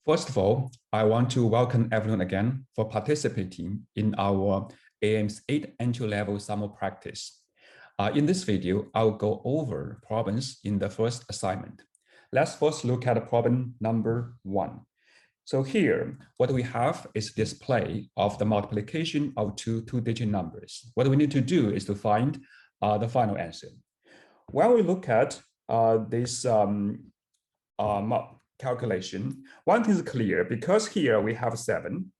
First of all, I want to welcome everyone again for participating in our AMC8 entry-level summer practice. In this video, I'll go over problems in the first assignment. Let's first look at problem number 1. So here, what we have is display of the multiplication of two-digit numbers. What we need to do is to find the final answer. When we look at this calculation, one thing is clear, because here we have 7.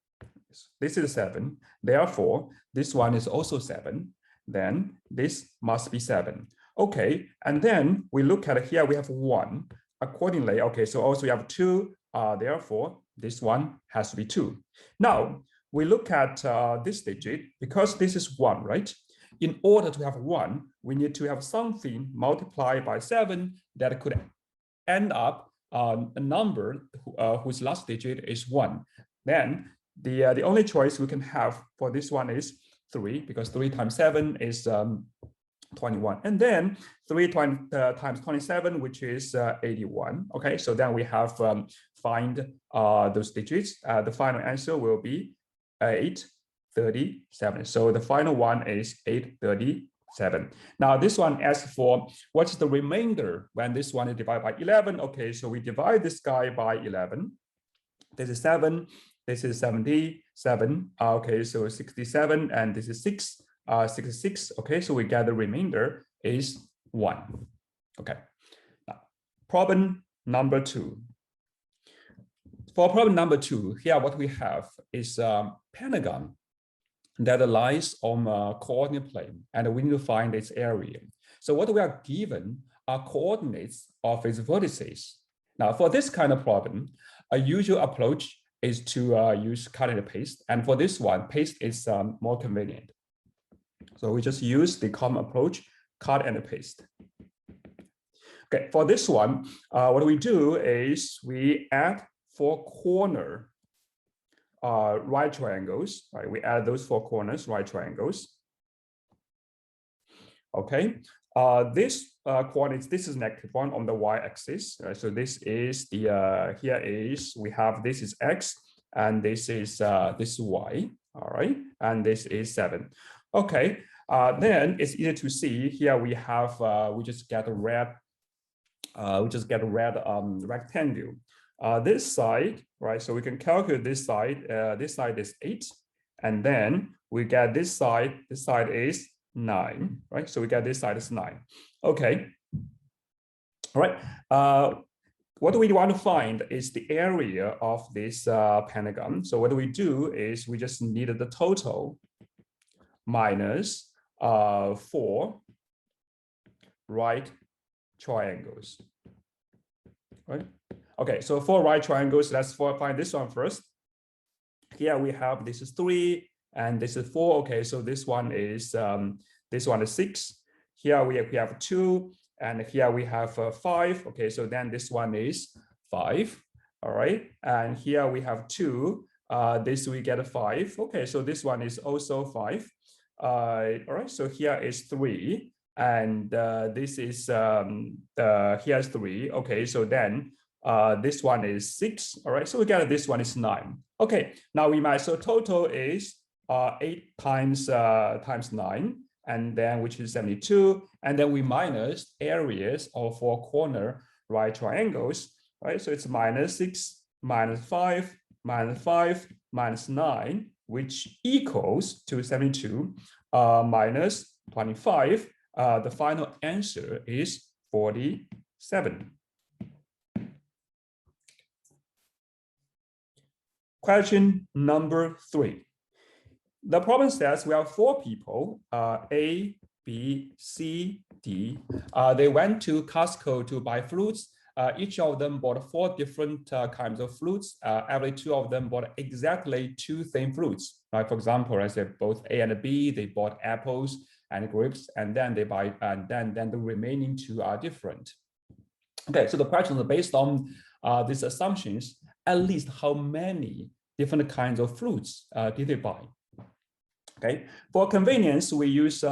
This is 7. Therefore, this one is also 7. Then this must be 7. Okay, and then we look at here, we have 1. Accordingly, okay, so also we have 2. Therefore, this one has to be 2. Now, we look at this digit, because this is 1, right? In order to have 1, we need to have something multiplied by 7 that could end up a number whose last digit is 1. Then the only choice we can have for this one is 3, because 3 times 7 is 21. And then 3 times 27, which is 81. Okay, so then we have find those digits. The final answer will be 837. So the final one is 837. Now this one asks for what's the remainder when this one is divided by 11. Okay, so we divide this guy by 11. This is 7. This is 77. Okay, so 67, and this is 66. Okay, so we get the remainder is 1. Okay. Now, problem number 2. For problem number 2, here what we have is Pentagon that lies on a coordinate plane, and we need to find its area. So what we are given are coordinates of its vertices. Now, for this kind of problem, a usual approach is to use cut and paste. And for this one, paste is more convenient. So we just use the common approach, cut and paste. Okay, for this one, what we do is we add 4 corner right triangles, right? We add those 4 corners, right triangles. Okay, this coordinates, this is -1 on the y-axis. So this is the, here is, we have, this is x, and this is y, all right? And this is 7. Okay, then it's easy to see, here we have, we just get a red, rectangle. This side, right? So we can calculate this side. This side is 8, and then we get this side. This side is 9, right? So we get this side is 9. Okay. All right. What we want to find is the area of this pentagon. So what we do is we just need the total minus 4 right triangles, right? Okay, so 4 right triangles, let's find this one first. Here we have, this is 3 and this is 4. Okay, so this one is 6. Here we have 2, and here we have 5. Okay, so then this one is 5. All right, and here we have 2. This we get a 5. Okay, so this one is also 5. All right, so here is 3, and this is here's 3. Okay, so then this one is 6. All right, so we get this one is 9. Okay, now we might, so total is 8 times 9, and then which is 72, and then we minus areas of 4 corner right triangles, right? So it's -6, -5, -5, -9, which equals to 72, minus 25. The final answer is 47. Question number 3. The problem says we have 4 people, A, B, C, D. They went to Costco to buy fruits. Each of them bought 4 different kinds of fruits. Every 2 of them bought exactly 2 same fruits. Right? For example, I said both A and B, they bought apples and grapes, and then they buy, and then the remaining 2 are different. Okay, so the question is based on these assumptions, at least how many different kinds of fruits did they buy? Okay, for convenience, we use,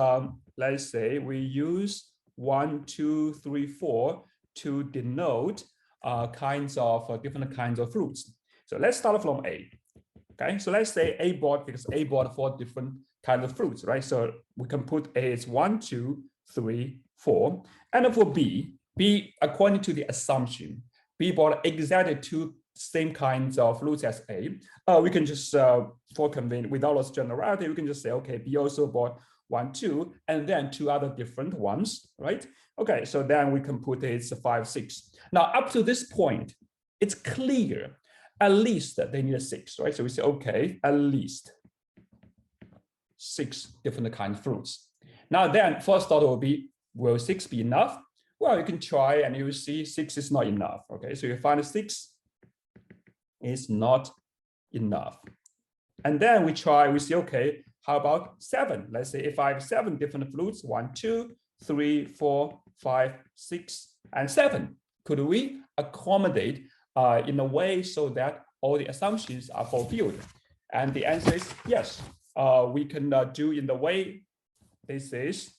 let's say we use 1, 2, 3, 4 to denote different kinds of fruits. So let's start from A. Okay, so let's say A bought, because A bought 4 different kinds of fruits, right? So we can put A is 1, 2, 3, 4. And then for B, according to the assumption, B bought exactly 2 same kinds of fruits as A. We can just, for convenience, without loss generality, we can just say, okay, B also bought 1, 2, and then 2 other different ones, right? Okay, so then we can put it's 5, 6. Now, up to this point, it's clear at least they need a 6, right? So we say, okay, at least 6 different kind of fruits. Now then, first thought will be, will 6 be enough? Well, you can try and you will see 6 is not enough. Okay, so you find 6 is not enough. And then we try, we see, okay, how about 7? Let's say if I have 7 different fruits, 1, 2, 3, 4, 5, 6, and 7. Could we accommodate in a way so that all the assumptions are fulfilled? And the answer is yes. We can do in the way this is.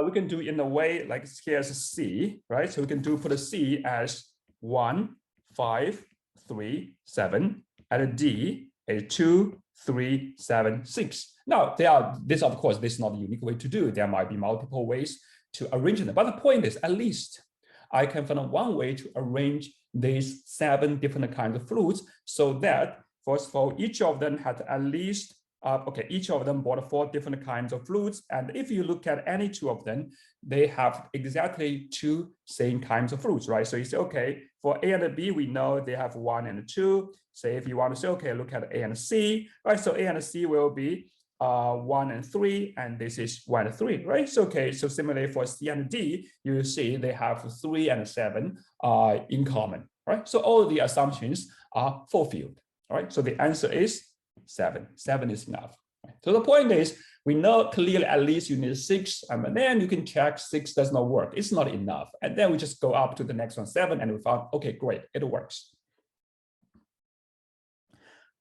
We can do in a way like here's a C, right? So we can put a C as 1, 5, 3, 7, and a D is 2, 3, 7, 6. Now, this of course, this is not a unique way to do it. There might be multiple ways to arrange them. But the point is, at least I can find one way to arrange these 7 different kinds of fruits so that, first of all, each of them had at least, each of them bought 4 different kinds of fruits. And if you look at any 2 of them, they have exactly 2 same kinds of fruits, right? So you say, okay, for A and B, we know they have 1 and 2. Say if you want to say, okay, look at A and C, right? So A and C will be 1 and 3, and this is 1 and 3, right? So, okay, so similarly for C and D, you see they have 3 and 7 in common, right? So all the assumptions are fulfilled, right? So the answer is 7. 7 is enough. Right? So the point is, we know clearly at least you need 6, and then you can check 6 does not work. It's not enough. And then we just go up to the next one, 7, and we found, okay, great, it works.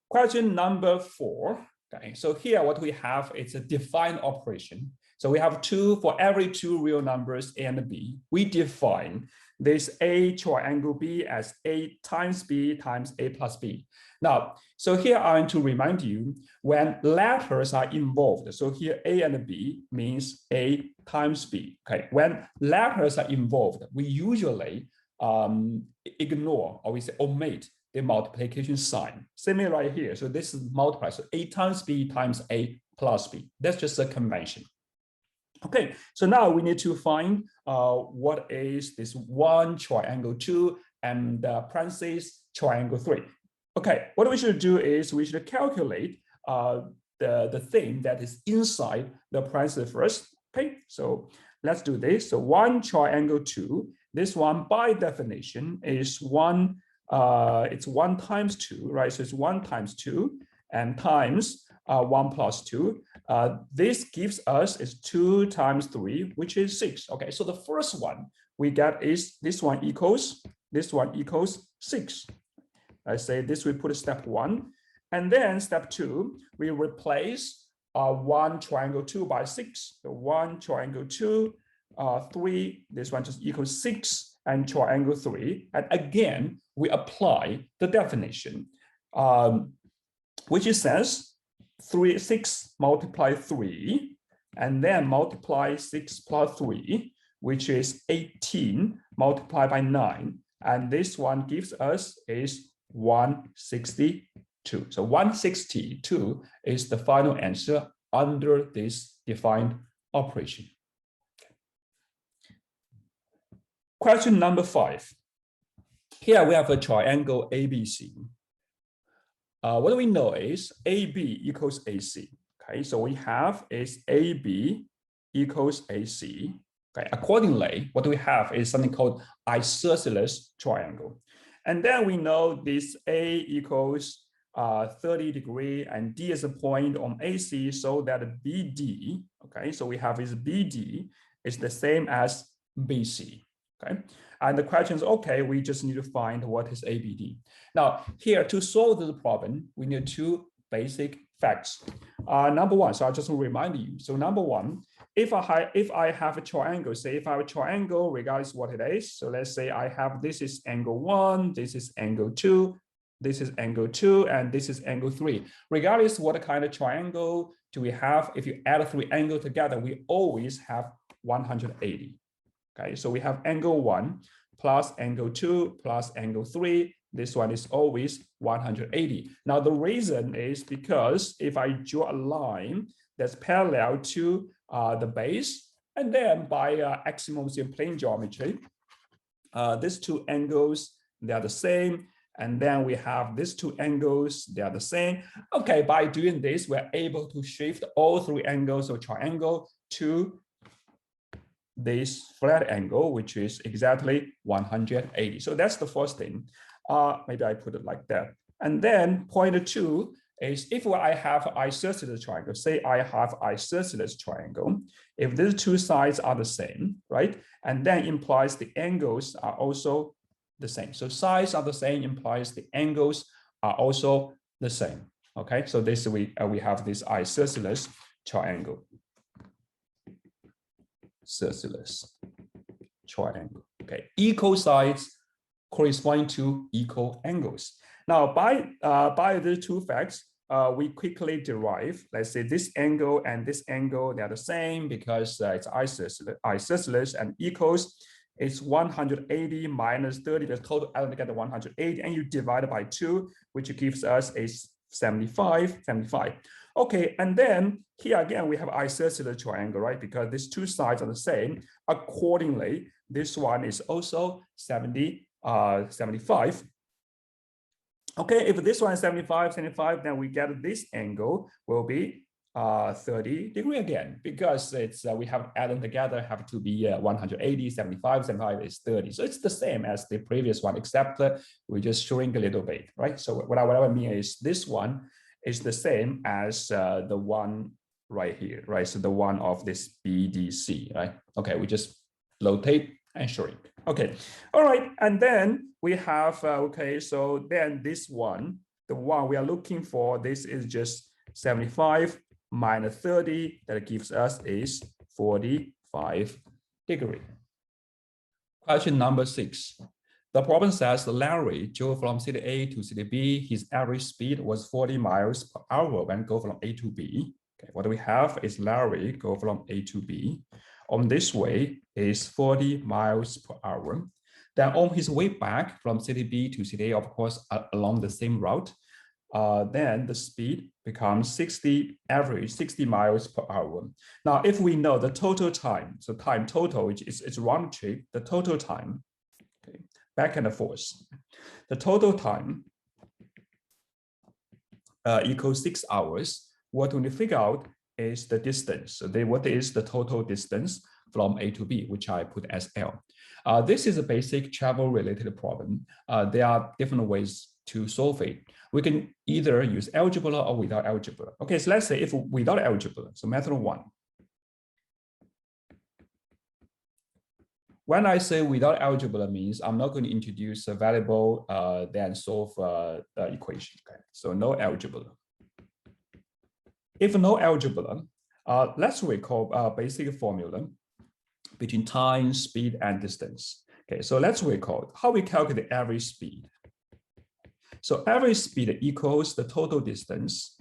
Question number 4. Okay, so here what we have is a defined operation. So we have 2 for every 2 real numbers A and B. We define this A triangle B as A times B times A plus B. Now, so here I want to remind you when letters are involved. So here A and B means A times B. Okay, when letters are involved, we usually ignore, or we say omit the multiplication sign. Similar right here. So this is multiply. So A times B times A plus B. That's just a convention. Okay, so now we need to find what is this 1 triangle 2 and parentheses triangle 3. Okay, what we should do is we should calculate the thing that is inside the parentheses first. Okay, so let's do this. So 1 triangle 2. This one by definition is 1. It's 1 times 2, right? So it's 1 times 2 and times 1 plus 2. This gives us is 2 times 3, which is 6. Okay, so the first one we get is this one equals 6. I say this, we put step 1. And then step 2, we replace 1 triangle 2 by 6. So 1 triangle 2, 3, this one just equals 6, and triangle 3. And again, we apply the definition, which says 6 multiply 3, and then multiply 6 plus 3, which is 18 multiplied by 9. And this one gives us is 162. So 162 is the final answer under this defined operation. Question number 5. Here we have a triangle ABC. What we know is AB equals AC. Okay, so we have is AB equals AC. Okay, accordingly, what we have is something called isosceles triangle. And then we know this A equals 30 degree and D is a point on AC, so that BD, okay, so we have is BD is the same as BC. Okay, and the question is, okay, we just need to find what is ABD. Now, here to solve the problem, we need to basic facts. Number one, so I'll just remind you. So number one, if I have a triangle, say if I have a triangle, regardless what it is. So let's say I have, this is angle 1, this is angle 2, this is angle 2, and this is angle 3. Regardless what kind of triangle do we have, if you add 3 angles together, we always have 180. Okay, so we have angle 1 plus angle 2 plus angle 3. This one is always 180. Now the reason is because if I draw a line that's parallel to the base, and then by axiomatic plane geometry, these 2 angles, they are the same. And then we have these 2 angles, they are the same. Okay, by doing this, we're able to shift all 3 angles of triangle to this flat angle, which is exactly 180. So that's the first thing. Maybe I put it like that. And then point 2 is if I have isosceles triangle, say I have isosceles triangle, if these 2 sides are the same, right? And then implies the angles are also the same. So sides are the same implies the angles are also the same. Okay, so this we have this isosceles triangle. Isosceles triangle. Okay, equal sides correspond to equal angles. Now, by the 2 facts, we quickly derive, let's say this angle and this angle, they're the same because it's isosceles and equals. It's 180 minus 30, the total element together 180, and you divide it by 2, which gives us a 75. Okay, and then here again, we have isosceles triangle, right? Because these 2 sides are the same. Accordingly, this one is also 75. Okay, if this one is 75, then we get this angle will be 30 degree again, because it's we have added together have to be 180, 75 is 30. So it's the same as the previous one, except we just shrink a little bit, right? So what I mean is this one is the same as the one right here, right? So the one of this BDC, right? Okay, we just rotate and shrink. Okay, all right, and then we have, okay, so then this one, the one we are looking for, this is just 75 minus 30, that gives us is 45 degree. Question number 6. The problem says Larry drove from city A to city B. His average speed was 40 miles per hour when go from A to B. Okay, what we have is Larry go from A to B. On this way is 40 miles per hour. Then on his way back from city B to city A, of course, along the same route, then the speed becomes 60 miles per hour. Now, if we know the total time, so time total, which is it's round trip, the total time, okay, back and forth, the total time equals 6 hours. What we figure out is the distance. So what is the total distance from A to B, which I put as L. This is a basic travel related problem. There are different ways to solve it. We can either use algebra or without algebra. Okay, so let's say if without algebra, so method 1. When I say without algebra means I'm not going to introduce a variable, then solve the equation. Okay? So no algebra. If no algebra, let's recall basic formula between time, speed, and distance. Okay, so let's recall how we calculate the average speed. So average speed equals the total distance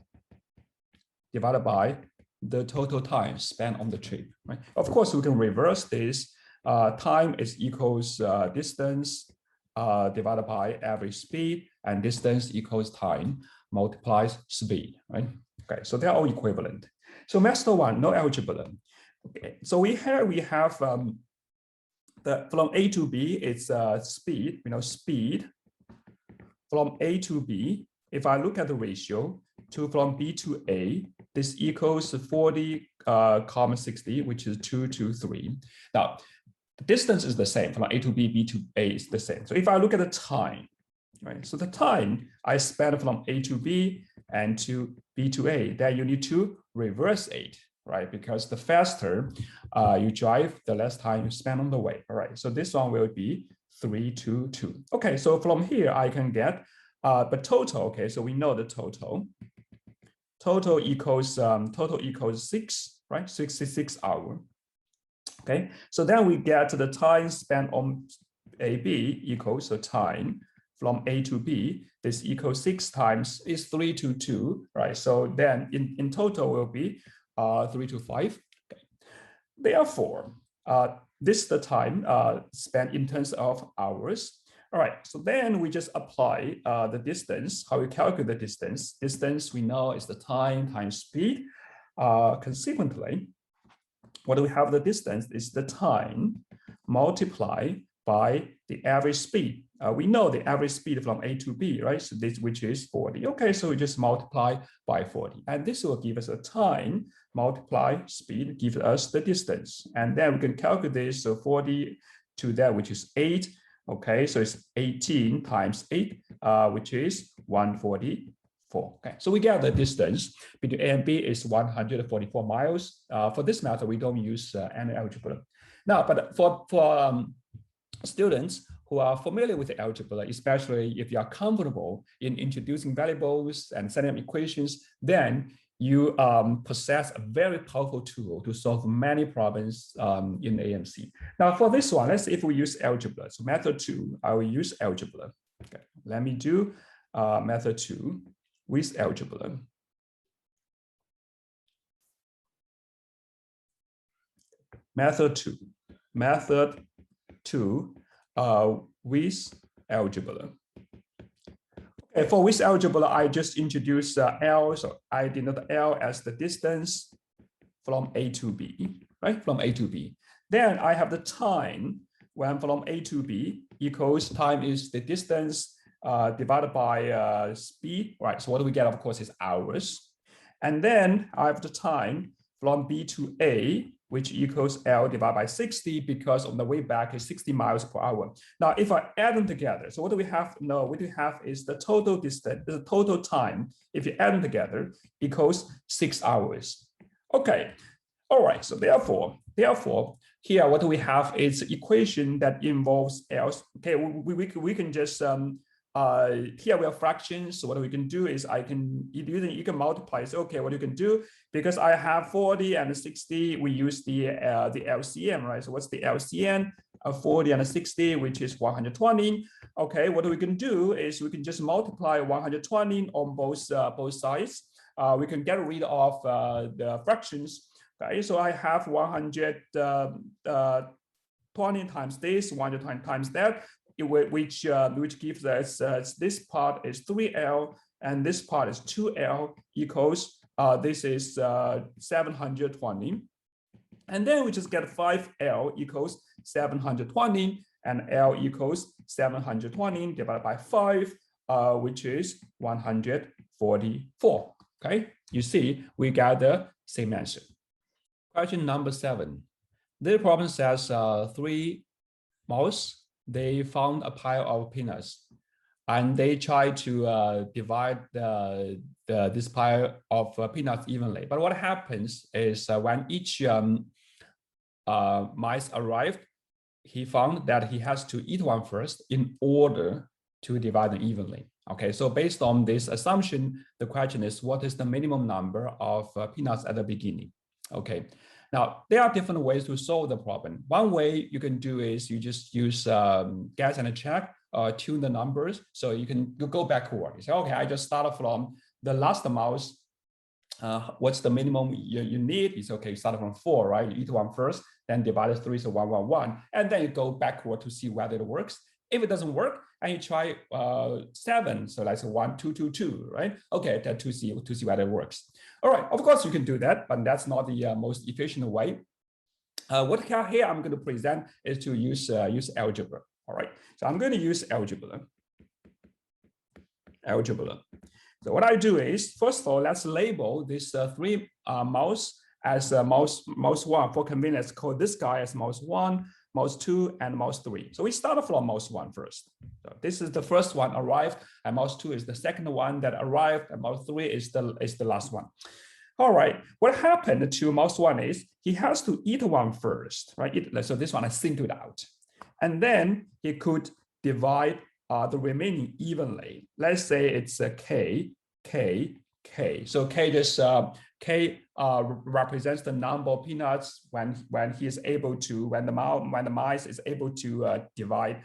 divided by the total time spent on the trip. Right? Of course, we can reverse this. Time is equals distance divided by average speed, and distance equals time multiplies speed. Right? Okay, so they're all equivalent. So method 1, no algebra. Okay, so we have from A to B, it's speed. Speed from A to B. If I look at the ratio from B to A, this equals 40, 60, which is 2 to 3. Now, the distance is the same from A to B, B to A is the same. So if I look at the time, right? So the time I spent from A to B and to B to A, then you need to reverse it, right? Because the faster you drive, the less time you spend on the way. All right, so this one will be 3 to 2. Okay, so from here I can get the total. Okay, so we know the total. total equals 6, right? 66 hours. Okay, so then we get the time spent on AB equals the time from A to B. This equals 6 times is 3 to 2, right? So then in total will be 3 to 5. Okay. Therefore, this is the time spent in terms of hours. All right, so then we just apply the distance, how we calculate the distance. Distance we know is the time times speed. Consequently, what do we have the distance is the time multiplied by the average speed. We know the average speed from A to B, right? So this, which is 40. Okay, so we just multiply by 40. And this will give us a time multiply speed, give us the distance. And then we can calculate this, so 40 to that, which is 8. Okay, so it's 18 times 8, which is 144. Okay, so we get the distance between A and B is 144 miles. For this method, we don't use any algebra. Now, but for students who are familiar with the algebra, especially if you are comfortable in introducing variables and setting up equations, then you possess a very powerful tool to solve many problems in AMC. Now, for this one, let's see if we use algebra. So method 2, I will use algebra. Okay, let me do method 2 with algebra. Method 2 with algebra. Okay, for with algebra, I just introduced L, so I denote L as the distance from A to B, right? From A to B. Then I have the time when from A to B equals time is the distance divided by speed, right? So what do we get? Of course, is hours. And then I have the time from B to A, which equals L divided by 60, because on the way back is 60 miles per hour. Now, if I add them together, so what do we have? No, what we have is the total distance, the total time, if you add them together, equals 6 hours. Okay, all right, so therefore, here what do we have is an equation that involves L. Okay, we can just, here we have fractions. So what we can do is you can multiply. So okay, what you can do, because I have 40 and 60, we use the LCM, right? So what's the LCM of 40 and 60, which is 120. Okay, what we can do is we can just multiply 120 on both sides. We can get rid of the fractions. Okay, so I have 120 times this, 120 times that, which gives us this part is 3L and this part is 2L equals this is 720, and then we just get 5L equals 720 and L equals 720 divided by 5, which is 144. Okay, you see we got the same answer. Question number 7. This problem says 3 mouse, they found a pile of peanuts and they try to divide this pile of peanuts evenly. But what happens is when each mice arrived, he found that he has to eat one first in order to divide them evenly. Okay, so based on this assumption, the question is, what is the minimum number of peanuts at the beginning? Okay. Now, there are different ways to solve the problem. One way you can do is you just use guess and check, tune the numbers. So you go backward. You say, okay, I just start from the last mouse. What's the minimum you need? It's okay, you start from 4, right? You eat one first, then divide it 3, so 1, 1, 1. And then you go backward to see whether it works. If it doesn't work, and you try 7, so like 1, 2, 2, 2, right? Okay, that to see whether it works. All right, of course you can do that, but that's not the most efficient way. What here I'm going to present is to use algebra. All right, so I'm going to use algebra. So what I do is, first of all, let's label this 3 mouse as mouse 1 for convenience. Call this guy as mouse 1, mouse 2, and mouse 3. So we start from mouse 1 first. So this is the first one arrived, and mouse 2 is the second one that arrived, and mouse 3 is the last one. All right, what happened to mouse 1 is he has to eat one first, right? So this one I singled out. And then he could divide the remaining evenly. Let's say it's a K, K. So K just K represents the number of peanuts when he is able to, when the mice is able to divide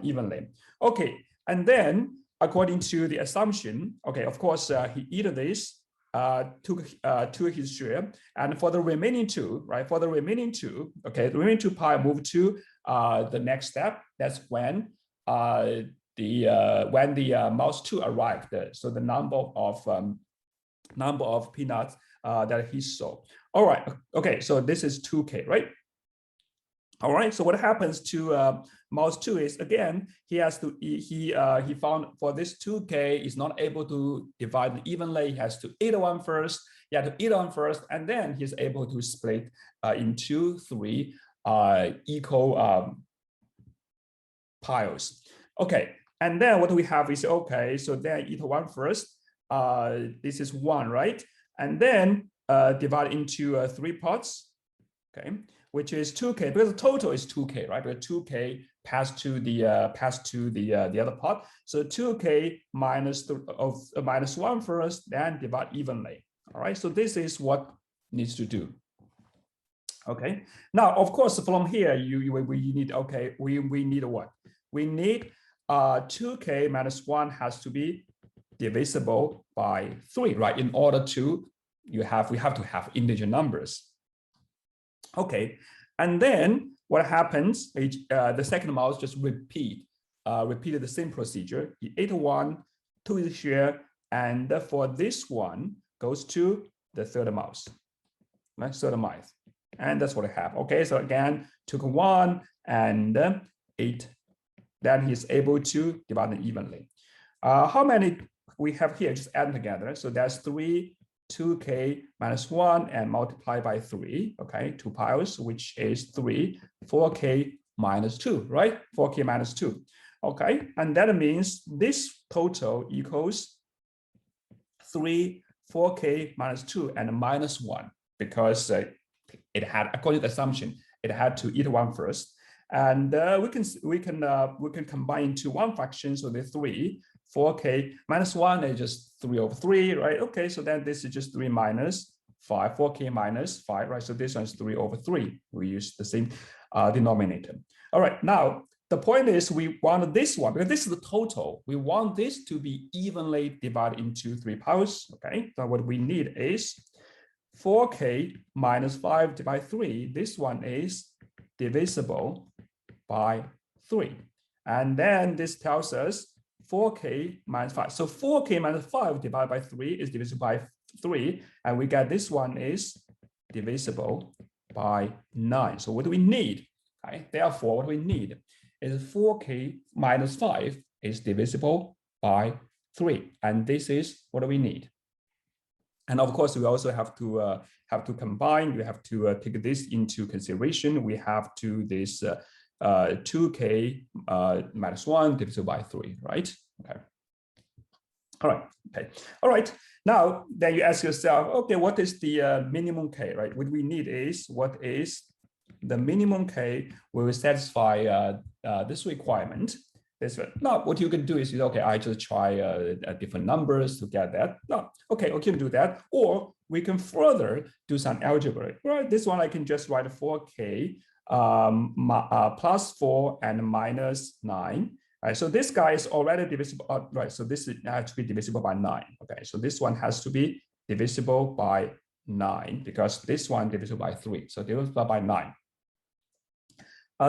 evenly. Okay, and then according to the assumption, okay, of course he eat this, took his share, and for the remaining two, right? For the remaining two, okay, the remaining two pie move to the next step. That's when the mouse 2 arrived. So the number of peanuts that he saw. All right. Okay. So this is 2K, right? All right. So what happens to mouse 2 is, again, he has to he found for this 2K is not able to divide evenly. He has to eat one first. He had to eat one first, and then he's able to split into 3 equal piles. Okay. And then what we have is, okay, so then eat one first. This is 1, right? And then divide into 3 parts, okay, which is 2K, because the total is 2K, right? But 2K passed to the other part. So 2K minus 1 first, then divide evenly. All right. So this is what needs to do. Okay. Now, of course, from here, we need, okay, we need what? We need 2K minus 1 has to be divisible by 3, right? In order to, we have to have integer numbers. Okay, and then what happens? The second mouse just repeated the same procedure. He ate 1, took his share, and for this one goes to the third mouse, right? Third mouse, and that's what I have. Okay, so again, took 1 and 8. Then he's able to divide them evenly. How many we have here? Just add them together. So that's 3, 2K minus 1 and multiply by 3. Okay, 2 piles, which is 3, 4K minus 2, right? 4K minus 2. Okay, and that means this total equals 3, 4K minus 2 and minus 1, because it had, according to the assumption, it had to eat 1 first. And we can combine into one fraction, so the 3, 4K minus 1 is just 3 over 3, right? Okay, so then this is just 3 minus 5, 4K minus 5, right? So this one is 3 over 3. We use the same denominator. All right, now the point is we want this one, because this is the total. We want this to be evenly divided into 3 powers, okay? So what we need is 4K minus 5 divided by 3. This one is divisible by 3. And then this tells us 4K minus 5. So 4K minus 5 divided by 3 is divisible by 3. And we get this one is divisible by 9. So what do we need? Okay. Therefore, what we need is 4K minus 5 is divisible by 3. And this is what we need. And of course, we also have to combine. We have to take this into consideration. We have to this 2K minus 1 divisible by 3, right? Okay. All right. Okay. All right. Now, then you ask yourself, okay, what is the minimum K, right? What we need is, what is the minimum K will satisfy this requirement. Now, what you can do is, okay, I just try different numbers to get that. No, okay, we can do that. Or we can further do some algebra. Right, this one I can just write 4K plus 4 and minus 9. Right, so this guy is already divisible. Right, so this has to be divisible by 9. Okay, so this one has to be divisible by 9 because this one divisible by 3. So divisible by 9.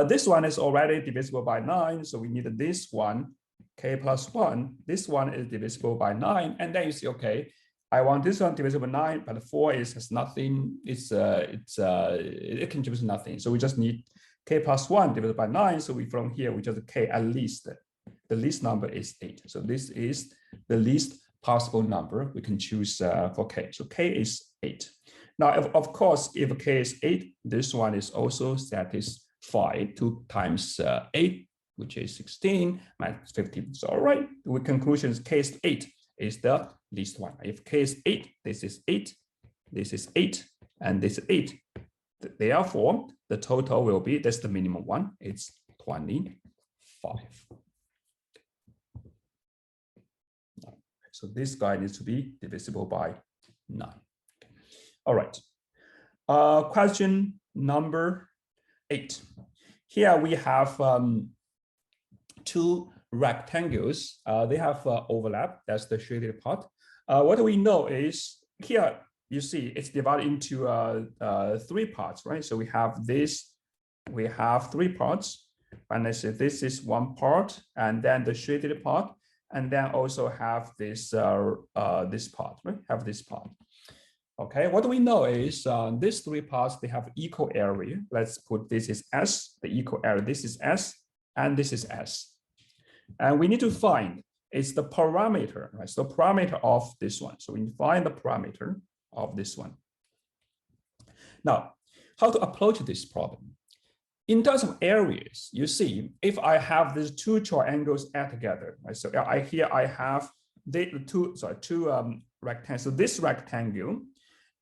This one is already divisible by 9, so we need this one, K plus 1. This one is divisible by 9, and then you see, okay, I want this one divisible by 9, but 4 has nothing. It contributes nothing. So we just need K plus 1 divided by 9. So from here we just K at least. The least number is 8. So this is the least possible number we can choose for K. So K is 8. Now, of course, if K is 8, this one is also satisfied. 2 times 8, which is 16, minus 15. So, all right, the conclusion is K is 8 is the least one. If K is 8, this is 8, this is 8, and this is 8. Therefore, the total will be, that's the minimum one, it's 25. So this guy needs to be divisible by 9. All right. Question number 8. Here we have two rectangles. They have overlap. That's the shaded part. What we know is here, you see it's divided into 3 parts, right? So we have this, we have 3 parts. And let's say this is 1 part, and then the shaded part, and then also have this this part, right? Have this part. Okay, what we know is these 3 parts, they have equal area. Let's put this is S, the equal area. This is S, and this is S. And we need to find it's the parameter, right? So parameter of this one. So we find the parameter of this one. Now, how to approach this problem? In terms of areas, you see, if I have these 2 triangles add together, right? So here I have the two rectangles. So this rectangle,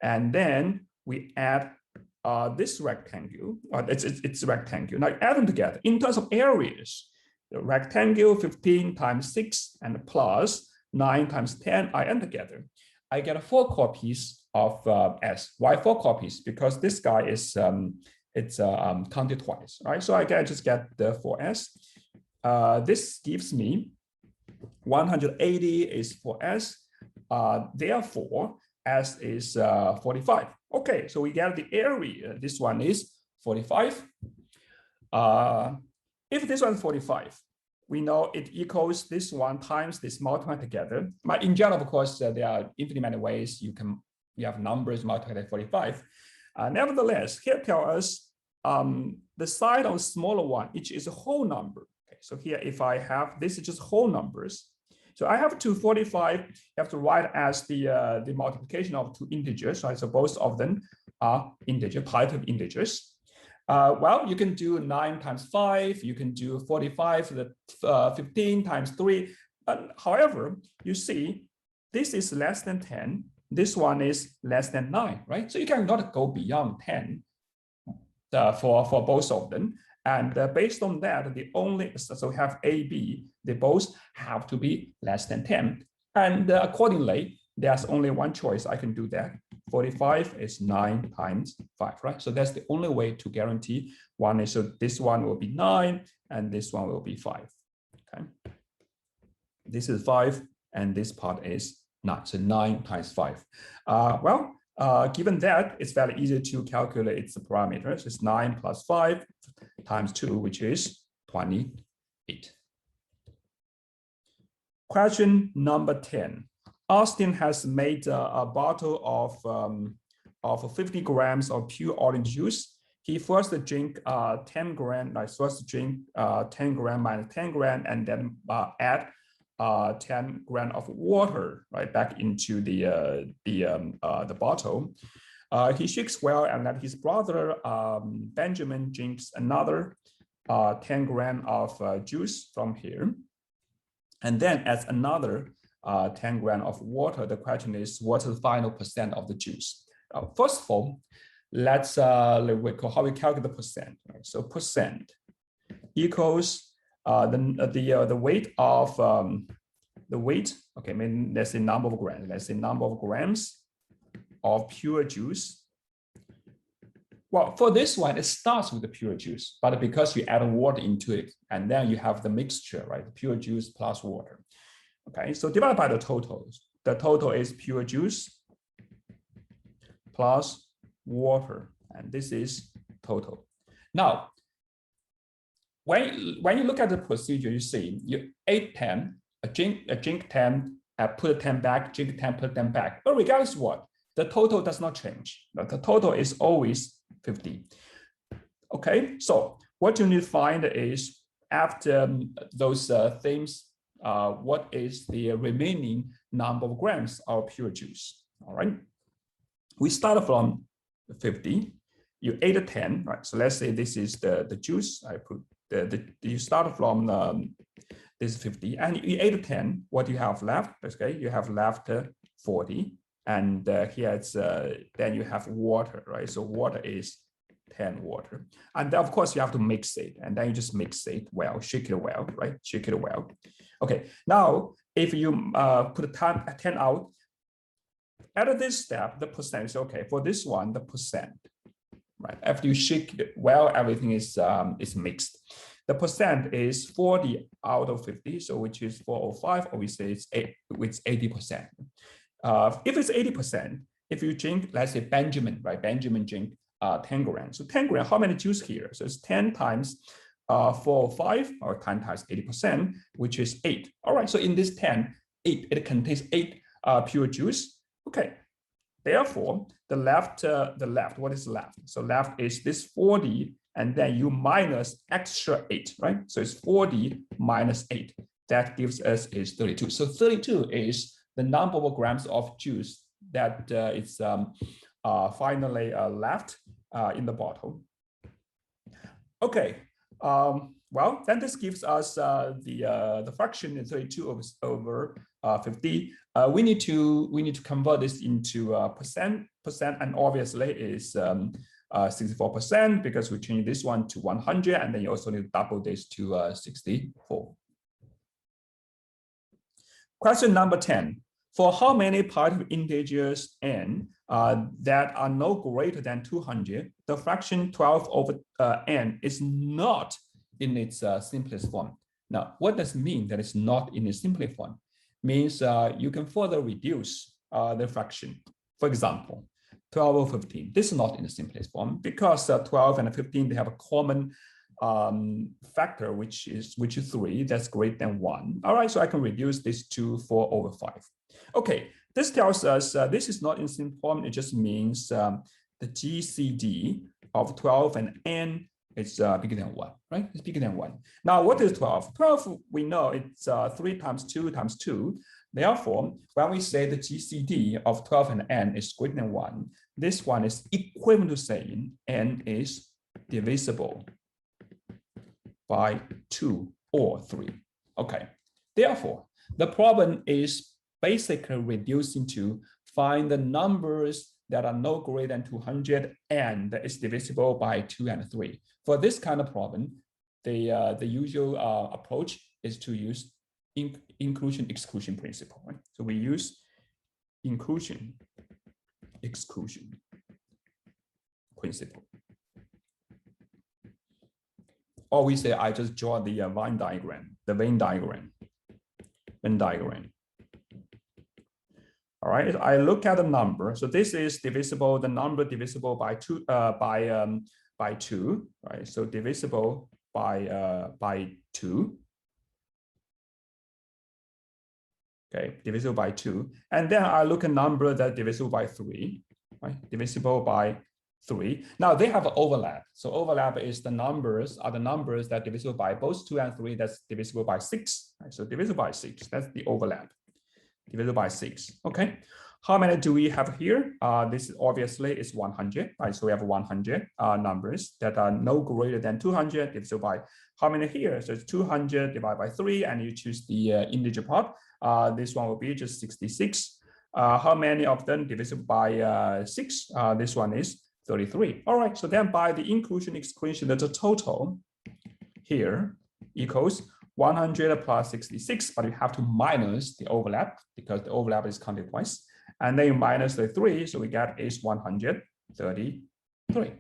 and then we add this rectangle. It's a rectangle. Now add them together. In terms of areas, the rectangle 15 times 6 and plus 9 times 10, I add together. I get 4 copies of S. Why 4 copies? Because this guy is counted twice, right? So I can just get the 4S. This gives me 180 is 4S. Therefore, S is 45. Okay, so we get the area. This one is 45. If this one is 45, we know it equals this one times this multiplied together. But in general, of course, there are infinitely many ways you have numbers multiplied by 45. Nevertheless, here tell us the side of smaller one, each is a whole number. Okay, so here, if I have this is just whole numbers. So I have 245. You have to write as the multiplication of 2 integers, right? So both of them are integer, positive integers. Well, you can do 9 times 5. You can do 45, 15 times 3. However, you see, this is less than 10. This one is less than 9, right? So you cannot go beyond 10 for both of them. And based on that, so we have A, B, they both have to be less than 10. And accordingly, there's only one choice I can do that. 45 is 9 times 5, right? So that's the only way to guarantee one is, so this one will be 9 and this one will be 5, okay? This is 5 and this part is 9, so 9 times 5. Given that, it's very easy to calculate its parameters. It's 9 plus 5 times 2, which is 28. Question number 10. Austin has made a bottle of 50 grams of pure orange juice. He first drink 10 gram, like first drink 10 gram minus 10 gram, and then add 10 gram of water right back into the bottle. He shakes well, and then his brother Benjamin drinks another 10 gram of juice from here, and then adds another 10 gram of water. The question is, what's the final percent of the juice? First of all, let's recall how we calculate the percent. Right? So percent equals the weight of the weight. Okay, I mean let's say number of grams. Let's say number of grams of pure juice. Well, for this one, it starts with the pure juice, but because you add water into it, and then you have the mixture, right? Pure juice plus water. Okay, so divided by the totals. The total is pure juice plus water, and this is total. Now, when you look at the procedure, you see you ate 10, drink 10, put 10 back, drink 10, put 10 back. But regardless of what, the total does not change. The total is always 50. Okay, so what you need to find is after those things, what is the remaining number of grams of pure juice? All right, we start from 50. You ate 10, right? So let's say this is the juice. I put you start from this 50, and you ate 10. What do you have left? Okay, you have left 40, and here it's then you have water, right? So water is 10 water, and then of course you have to mix it, and then you just mix it well, shake it well, right? Shake it well. Okay, now if you put time 10 out, at this step, the percent is okay. For this one, the percent, right? After you shake it well, everything is mixed. The percent is 40 out of 50, so which is 405, or we say it's 80%. If it's 80%, if you drink, let's say Benjamin, right? Benjamin drink 10 grams. So 10 grams, how many juice here? So it's 10 times 405, or 10 times 80%, which is 8. All right, so in this 10, it contains 8 pure juice. Okay, therefore, the left, what is left? So left is this 40, and then you minus extra 8, right? So it's 40 minus 8. That gives us is 32. So 32 is the number of grams of juice that is finally left in the bottle. Okay, well, then this gives us the fraction is 32 over 50. We need to convert this into percent, and obviously is 64% because we change this one to 100, and then you also need to double this to 64. Question number 10. For how many positive integers n that are no greater than 200, the fraction 12 over n is not in its simplest form. Now, what does it mean that it's not in its simplest form? Means you can further reduce the fraction. For example, 12 over 15. This is not in the simplest form because 12 and 15, they have a common factor, which is 3, that's greater than 1. All right, so I can reduce this to 4 over 5. Okay, this tells us this is not in simple form. It just means the GCD of 12 and n is bigger than 1, right? It's bigger than 1. Now, what is 12? 12, we know it's 3 times 2 times 2. Therefore, when we say the GCD of 12 and n is greater than 1, this one is equivalent to saying n is divisible by 2 or 3. Okay, therefore, the problem is basically reducing to find the numbers that are no greater than 200 and that is divisible by 2 and 3. For this kind of problem, the usual approach is to use inclusion-exclusion principle. Right? So we use inclusion-exclusion principle. Or we say, I just draw the Venn diagram, Venn diagram. All right, I look at the number. So this is divisible, the number divisible by 2, by 2, right? So divisible by 2. Okay, divisible by 2. And then I look at number that divisible by 3, right? Divisible by 3. Now they have an overlap. So overlap is the numbers that divisible by both 2 and 3, that's divisible by 6. Right? So divisible by 6, that's the overlap. Divided by 6. Okay, how many do we have here? This obviously is 100, right? So we have 100 numbers that are no greater than 200 divided by how many here? So it's 200 divided by 3, and you choose the integer part. This one will be just 66. How many of them divisible by 6? This one is 33. All right, so then by the inclusion exclusion, the total here equals 100 plus 66, but you have to minus the overlap because the overlap is counted twice. And then you minus the 3, so we get is 133.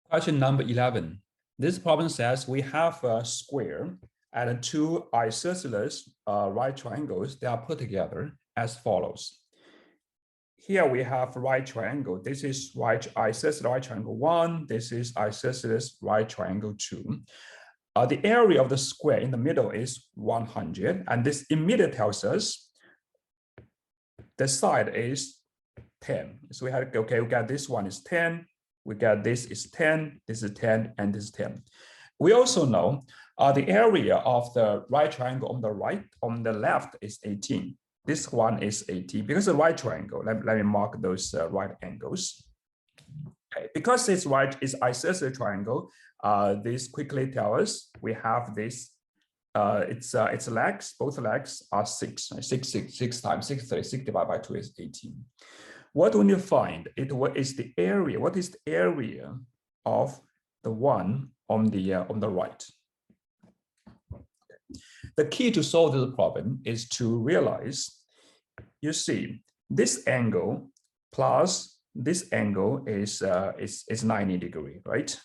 Question number 11. This problem says we have a square and 2 isosceles right triangles that are put together as follows. Here we have right triangle. This is isosceles right triangle 1. This is isosceles right triangle 2. The area of the square in the middle is 100, and this immediately tells us the side is 10. So we have, okay, we got this one is 10, we got this is 10, this is 10, and this is 10. We also know the area of the right triangle on the left is 18. This one is 18 because the right triangle. Let me mark those right angles. Okay, because it's right is isosceles triangle. This quickly tells us we have this. Its legs, both legs are 6. 6 times 6, 36 divided by 2 is 18. What do you find? What is the area? What is the area of the one on the right? The key to solve this problem is to realize, you see, this angle plus this angle is 90 degrees, right?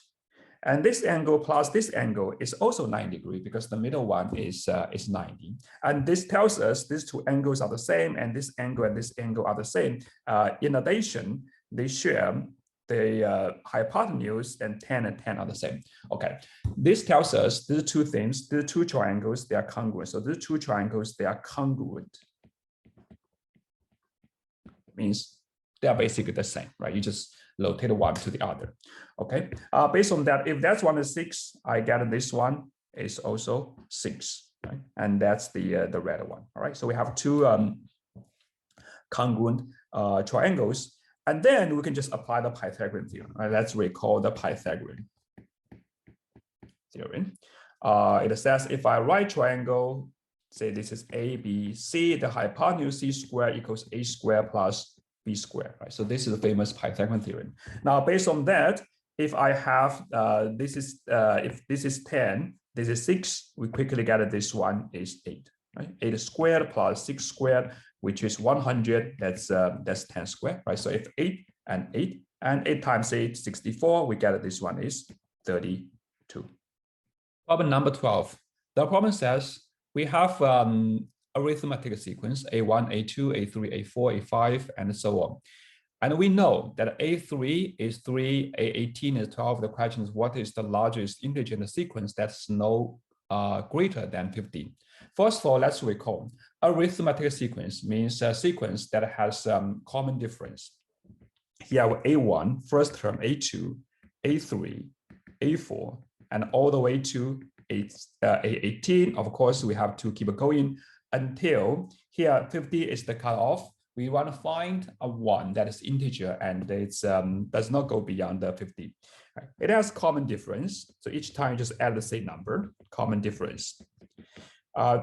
And this angle plus this angle is also 90 degrees because the middle one is 90. And this tells us these two angles are the same, and this angle and this angle are the same. In addition, they share the hypotenuse, and 10 and 10 are the same. Okay, this tells us these two things, these two triangles, they are congruent. So these two triangles, they are congruent. Means they are basically the same, right? You just rotate one to the other. Okay. Based on that, if that's one is 6, I get this one is also 6, right? And that's the red one. All right. So we have two congruent triangles, and then we can just apply the Pythagorean theorem. Right? Let's recall the Pythagorean theorem. It says if I write triangle, say this is A, B, C, the hypotenuse C squared equals A squared plus B squared, right? So this is the famous Pythagorean theorem. Now, based on that, if I have, if this is 10, this is 6, we quickly get that this one is 8, right? 8 squared plus 6 squared, which is 100, that's 10 squared, right? So if 8 and 8, and 8 times 8, 64, we get that this one is 32. Problem number 12. The problem says we have arithmetic sequence A1, A2, A3, A4, A5, and so on. And we know that A3 is 3, A18 is 12. The question is, what is the largest integer in the sequence that's no greater than 15? First of all, let's recall. Arithmetic sequence means a sequence that has common difference. Here, A1, first term, A2, A3, A4, and all the way to A18. Of course, we have to keep it going until here 50 is the cutoff. We want to find a 1 that is integer, and it does not go beyond the 50. Right. It has common difference, so each time you just add the same number, common difference.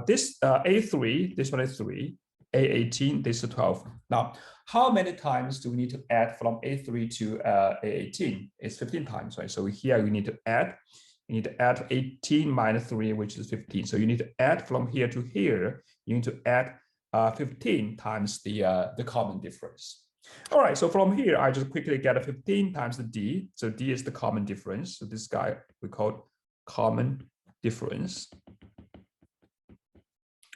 This A3, this one is 3, A18, this is 12. Now, how many times do we need to add from A3 to A18? It's 15 times, right? So here you need to add. You need to add 18 minus 3, which is 15. So you need to add from here to here. You need to add 15 times the common difference. All right, so from here, I just quickly get a 15 times the D. So D is the common difference. So this guy we call common difference.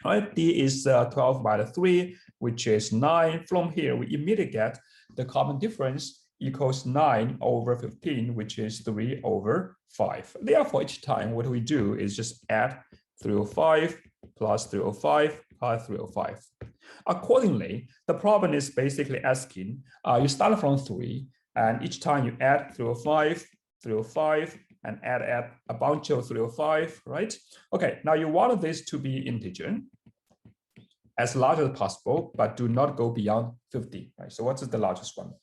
All right, D is 12 minus 3, which is 9. From here, we immediately get the common difference equals 9 over 15, which is 3 over 5. Therefore, each time what we do is just add 305 plus 305 plus 305. Accordingly, the problem is basically asking, you start from 3, and each time you add 305, 305, and add a bunch of 305, right? Okay, now you want this to be integer as large as possible, but do not go beyond 50, right? So what is the largest one?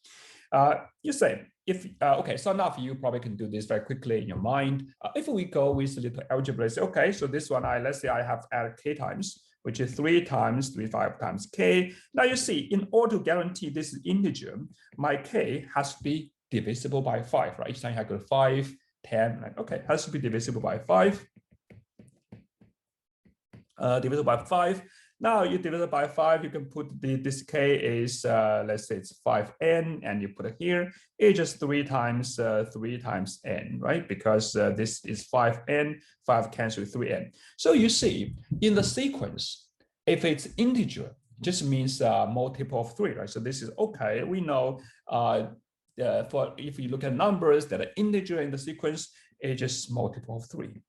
You say, if, okay, some of you probably can do this very quickly in your mind. If we go with a little algebra, say, okay, so this one, let's say I have added k times, which is 3 times 3, 5 times k. Now you see, in order to guarantee this is integer, my k has to be divisible by 5, right? Each time I go 5, 10, right? Okay, has to be divisible by 5. Divisible by 5. Now you divide by 5, you can put this k is, let's say it's 5n, and you put it here. It's just 3 times n, right? Because this is 5n, 5 cancels 3n. So you see, in the sequence, if it's integer, just means multiple of 3, right? So this is okay. We know for if you look at numbers that are integer in the sequence, it's just multiple of 3.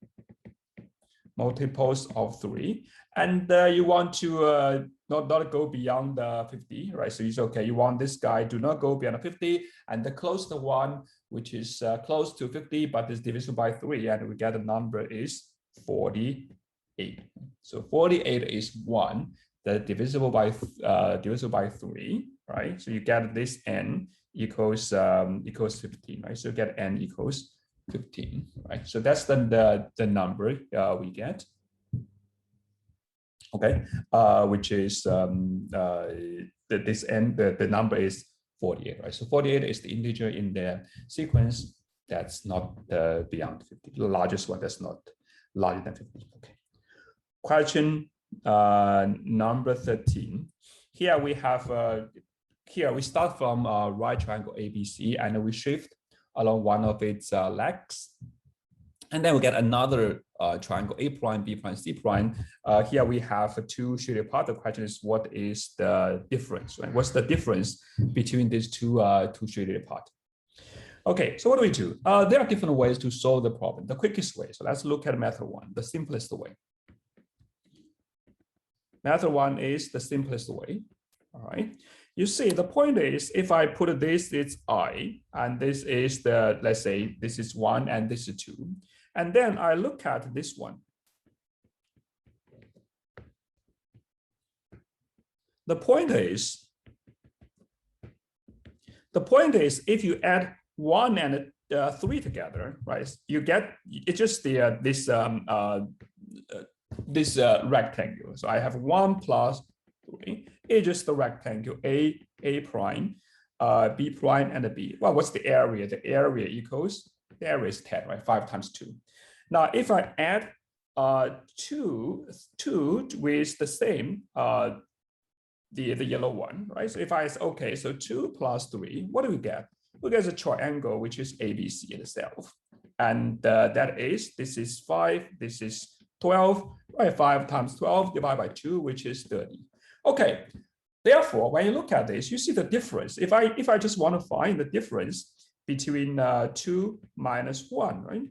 Multiples of 3, and you want to not go beyond the 50, right? So it's okay. You want this guy to not go beyond 50, and the closest one, which is close to 50, but is divisible by 3, and we get the number is 48. So 48 is 1 that divisible by 3, right? So you get this n equals 15, right? So you get n equals 15, right? So that's the number we get. Okay, which is this n, the number is 48, right? So 48 is the integer in the sequence that's not beyond 50. The largest one that's not larger than 50. Okay. question number 13. Here we have, here we start from right triangle ABC and we shift along one of its legs. And then we get another triangle A prime, B prime, C prime. Here we have two shaded parts. The question is, what is the difference? Right? What's the difference between these two shaded parts? Okay, so what do we do? There are different ways to solve the problem. The quickest way. So let's look at method one, the simplest way. Method one is the simplest way. All right. You see, the point is, if I put this, it's I, and this is the, let's say, this is 1 and this is 2. And then I look at this one. The point is, if you add 1 and 3 together, right? You get, it's just the this rectangle. So I have 1 plus 3. It's just the rectangle A prime, B prime, and a B. Well, what's the area? The area equals, the area is 10, right? 5 times 2. Now, if I add 2 with the same, the yellow one, right? So if I say, okay, so 2 plus 3, what do we get? We get a triangle, which is ABC itself. And that is, this is 5, this is 12, right? 5 times 12 divided by 2, which is 30. Okay, therefore, when you look at this, you see the difference. If I just want to find the difference between 2 minus 1, right?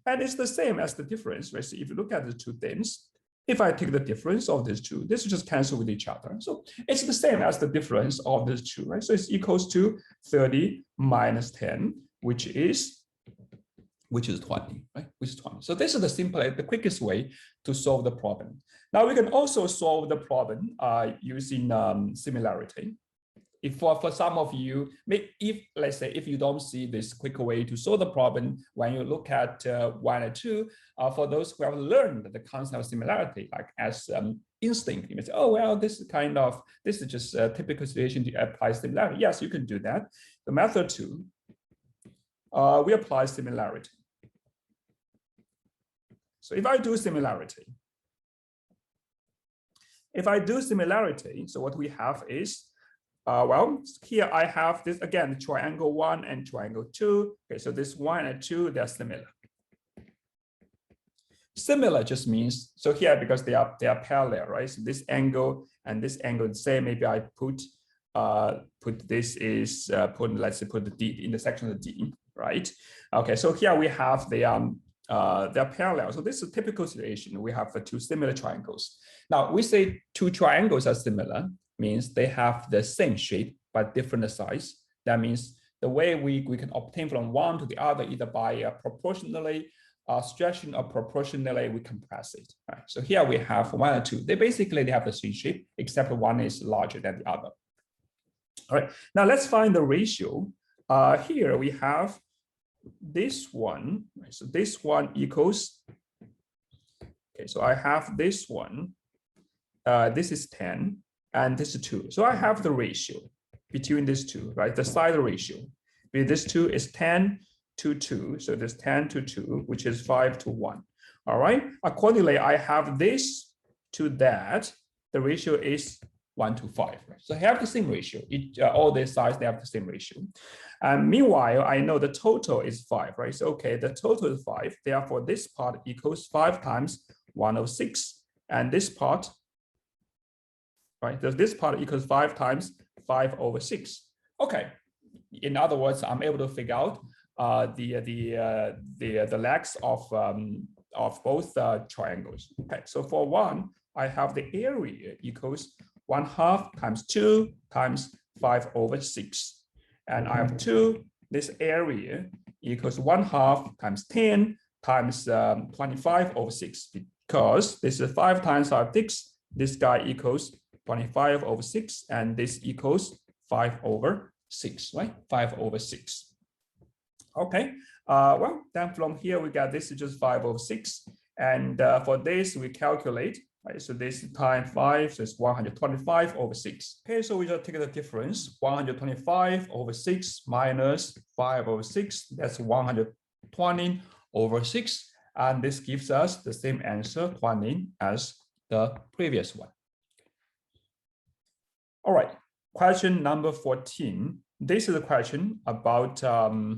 And it's the same as the difference, right? So if you look at the two things, if I take the difference of these two, this will just cancel with each other. So it's the same as the difference of these two, right? So it's equals to 30 minus 10, which is 20, right? Which is 20. So this is the quickest way to solve the problem. Now we can also solve the problem using similarity. If for some of you, let's say if you don't see this quick way to solve the problem, when you look at 1 and 2, for those who have learned the concept of similarity, like as instinct, you may say, oh, well, this is just a typical situation to apply similarity. Yes, you can do that. The method 2, we apply similarity. So if I do similarity, so what we have is, well, here I have this, again, triangle 1 and triangle 2. Okay, so this 1 and 2, they're similar. Similar just means, so here, because they are parallel, right? So this angle and this angle, say maybe I put this is, let's say put the D, the intersection of the D, right? Okay, so here we have they're parallel. So this is a typical situation. We have two similar triangles. Now we say two triangles are similar, means they have the same shape but different size. That means the way we can obtain from one to the other, either by proportionally stretching or proportionally we compress it. Right? So here we have 1 and 2. They have the same shape, except one is larger than the other. All right, now let's find the ratio. Here we have this one. Right? So this one equals, okay, so I have this one. This is 10. And this is 2. So I have the ratio between these two, right? The side ratio. This 2 is 10 to 2. So there's 10 to 2, which is 5 to 1. All right. Accordingly, I have this to that. The ratio is 1 to 5. Right? So I have the same ratio. All these sides, they have the same ratio. And meanwhile, I know the total is 5, right? So, okay, the total is 5. Therefore, this part equals 5 times 106. And this part, right? So this part equals 5 times 5 over 6. Okay. In other words, I'm able to figure out the legs of both triangles. Okay. So for one, I have the area equals 1/2 times 2 times 5 over 6, and I have 2. This area equals 1/2 times 10 times 25 over 6, because this is 5 times 6. This guy equals 25 over 6, and this equals 5 over 6, right? 5 over 6. Okay, well, then from here we got this is just 5 over 6. And for this, we calculate, right? So this times 5, so it's 125 over 6. Okay, so we just take the difference, 125 over 6 minus 5 over 6. That's 120 over 6. And this gives us the same answer, 20 as the previous one. All right, question number 14. This is a question about a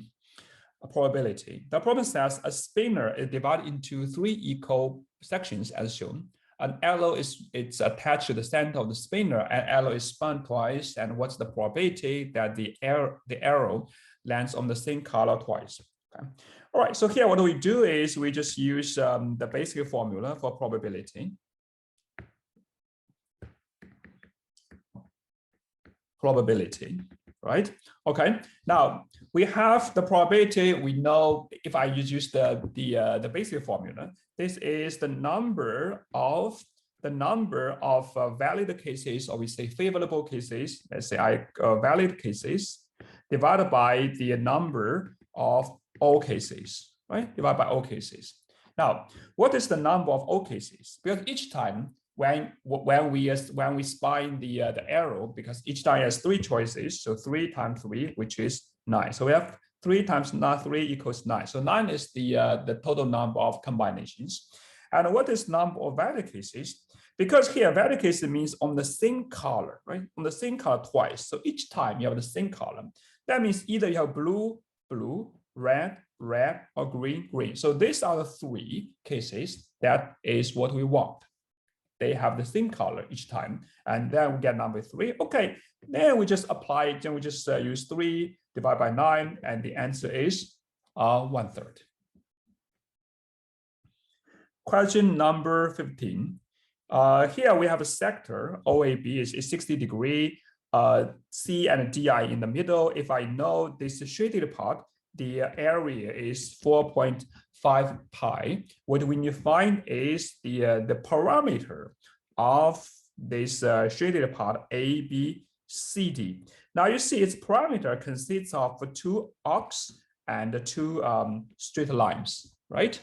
probability. The problem says a spinner is divided into 3 equal sections as shown. An arrow it's attached to the center of the spinner, and arrow is spun twice. And what's the probability that the arrow lands on the same color twice? Okay. All right. So here, what we do is we just use the basic formula for probability. Right? Okay. Now we have the probability. We know if I use the basic formula, this is the number of valid cases, or we say favorable cases. Let's say valid cases divided by the number of all cases, right? Divided by all cases. Now, what is the number of all cases? Because each time when we spin the arrow, because each time has 3 choices, so 3 times 3, which is 9. So we have 3 times 3 equals 9. So 9 is the total number of combinations. And what is number of valid cases? Because here valid cases means on the same color, right? On the same color twice. So each time you have the same color. That means either you have blue, blue, red, red, or green, green. So these are the 3 cases. That is what we want. They have the same color each time, and then we get number 3. Okay, then we just apply it. Then we just use 3 divided by 9, and the answer is 1/3. Question number 15. Here we have a sector. OAB is 60 degrees. C and DI in the middle. If I know this shaded part, the area is 4.5 pi. What we need to find is the parameter of this shaded part A, B, C, D. Now you see its parameter consists of 2 arcs and 2 straight lines, right?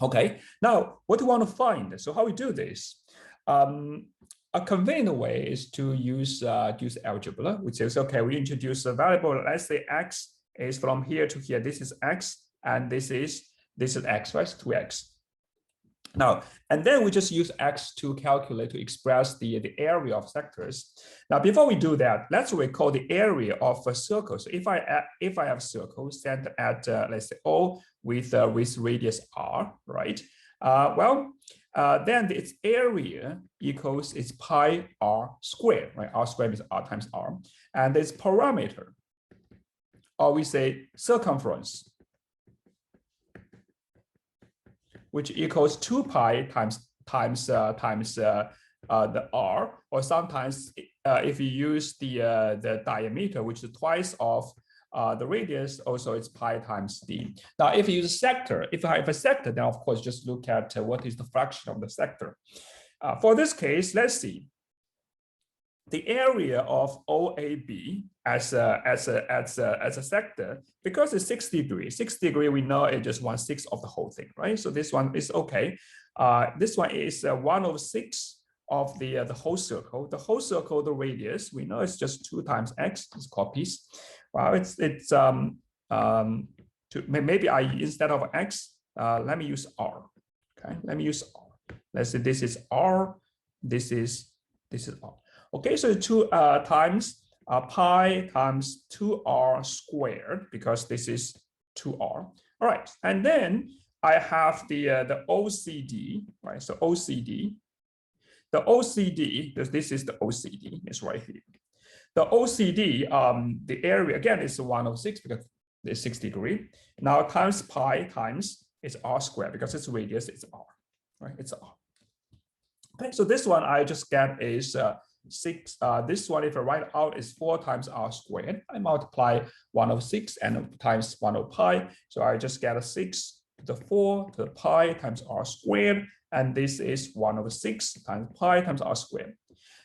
Okay, now what do we want to find? So how we do this? A convenient way is to use algebra, which is, okay, we introduce a variable. Let's say x is from here to here. This is x, and this is x, right? 2x. Now, and then we just use x to calculate, to express the area of sectors. Now, before we do that, let's recall the area of a circle. So if I have a circle centered at let's say O with radius r, right? Then its area equals its pi r squared, right? R squared means r times r, and its parameter, or we say circumference, which equals 2 pi times the r, or sometimes if you use the diameter, which is twice of the radius, also it's pi times d. Now, if you use a sector, if I have a sector, then of course just look at what is the fraction of the sector. For this case, let's see. The area of OAB as a sector, because it's 60 degrees. 60 degrees, we know it's just 1/6 of the whole thing, right? So this one is okay. This one is 1/6 of the whole circle. The whole circle, the radius, we know it's just 2 times x. It's copies. Well, maybe instead of x, let me use r. Okay, let me use r. Let's say this is r. This is r. Okay, so 2 times pi times 2r squared, because this is 2r. All right, and then I have the OCD, right? So OCD, this is the OCD, it's right here. The OCD, the area again is 1/6 because it's 60 degrees. Now times pi times it's r squared, because it's radius, it's r, right? It's r. Okay, so this one I just get is 6. This one, if I write out, is 4 times r squared. I multiply 1/6 and times 1/0 pi. So I just get a 6 to the 4 to the pi times r squared. And this is 1/6 times pi times r squared.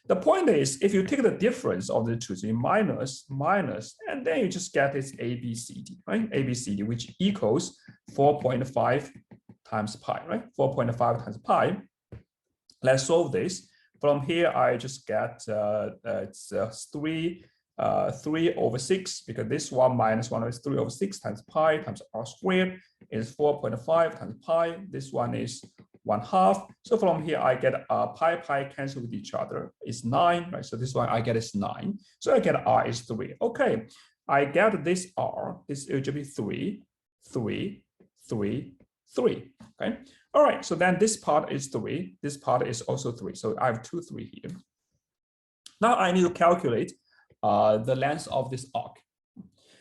The point is, if you take the difference of the two, so you minus, and then you just get this ABCD, right? ABCD, which equals 4.5 times pi, right? 4.5 times pi. Let's solve this. From here, I just get it's 3/6, because this one minus 1 is 3/6 times pi times r squared is 4.5 times pi. This one is 1/2. So from here, I get pi cancel with each other. It's 9, right? So this one I get is 9. So I get r is 3. Okay, I get this r. This will be 3, 3, 3, 3. Okay. All right. So then this part is 3. This part is also 3. So I have 2, 3 here. Now I need to calculate the length of this arc.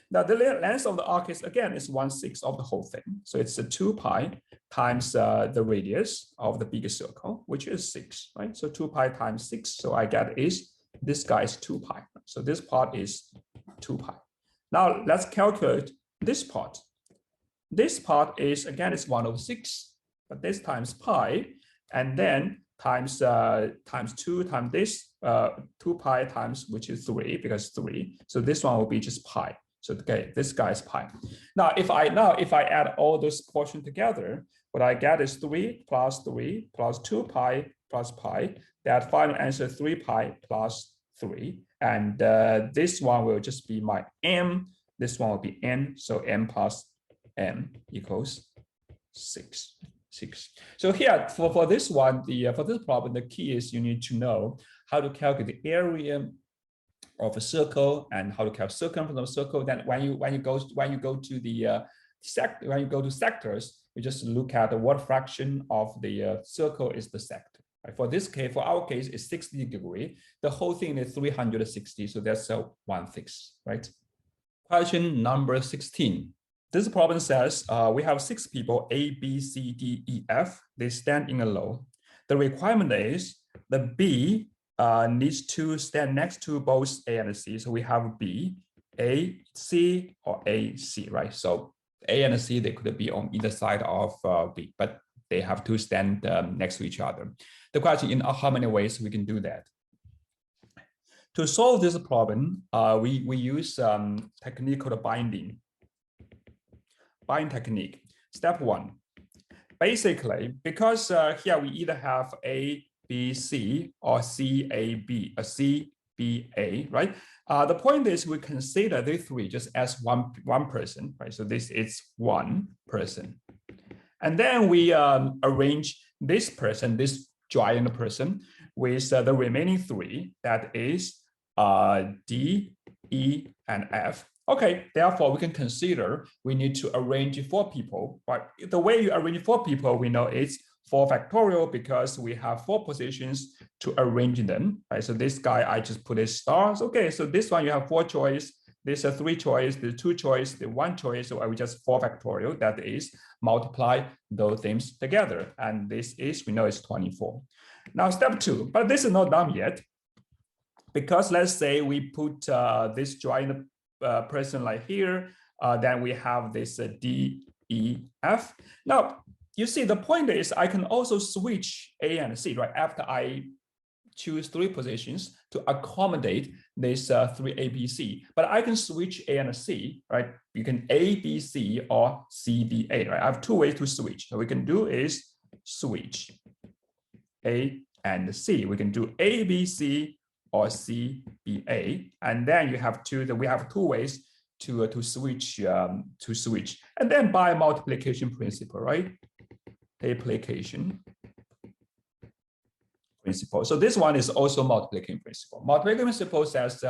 Now the length of the arc is, again, is 1/6 of the whole thing. So it's a 2 pi times the radius of the bigger circle, which is 6, right? So 2 pi times 6. So I get is, this guy is 2 pi. So this part is 2 pi. Now let's calculate this part. This part is, again, it's 1/6, but this times pi, and then times 2 times this, 2 pi times, which is 3, because 3. So this one will be just pi. So okay, this guy is pi. Now if I add all those portions together, what I get is 3 plus 3 plus 2 pi plus pi. That final answer 3 pi plus 3. And this one will just be my m. This one will be n. So m plus m equals 6. So here for this one, for this problem, the key is you need to know how to calculate the area of a circle and how to calculate circumference of a circle. Then when you go to the sectors, you just look at what fraction of the circle is the sector. Right? For this case, for our case, it's 60 degrees. The whole thing is 360, so that's 1/6, right? Question number 16. This problem says we have 6 people, A, B, C, D, E, F. They stand in a row. The requirement is the B needs to stand next to both A and C. So we have B, A, C, or A, C, right? So A and C, they could be on either side of B, but they have to stand next to each other. The question in how many ways we can do that? To solve this problem, we use technique called binding technique. Step 1. Basically, because here we either have A, B, C, or C, A, B, C, B, A, right? The point is we consider these 3 just as one person, right? So this is one person. And then we arrange this person, this giant person, with the remaining 3, that is D, E, and F. Okay, therefore we can consider we need to arrange 4 people, but the way you arrange 4 people, we know it's 4 factorial because we have 4 positions to arrange them, right? So this guy, I just put a stars. Okay, so this one you have 4 choice, there's a 3 choice, the 2 choice, the 1 choice, so I will just 4 factorial, that is multiply those things together. And this is, we know it's 24. Now step 2, but this is not done yet, because let's say we put this giant person like here, then we have this D, E, F. Now, you see, the point is I can also switch A and C, right? After I choose 3 positions to accommodate this 3 A, B, C. But I can switch A and C, right? You can A, B, C, or C, B, A, right? I have 2 ways to switch. So we can do is switch A and C. We can do A, B, C, or C, B, A. And then you have we have 2 ways to switch, and then by multiplication principle, right? Multiplication principle. So this one is also multiplication principle. Multiplication principle says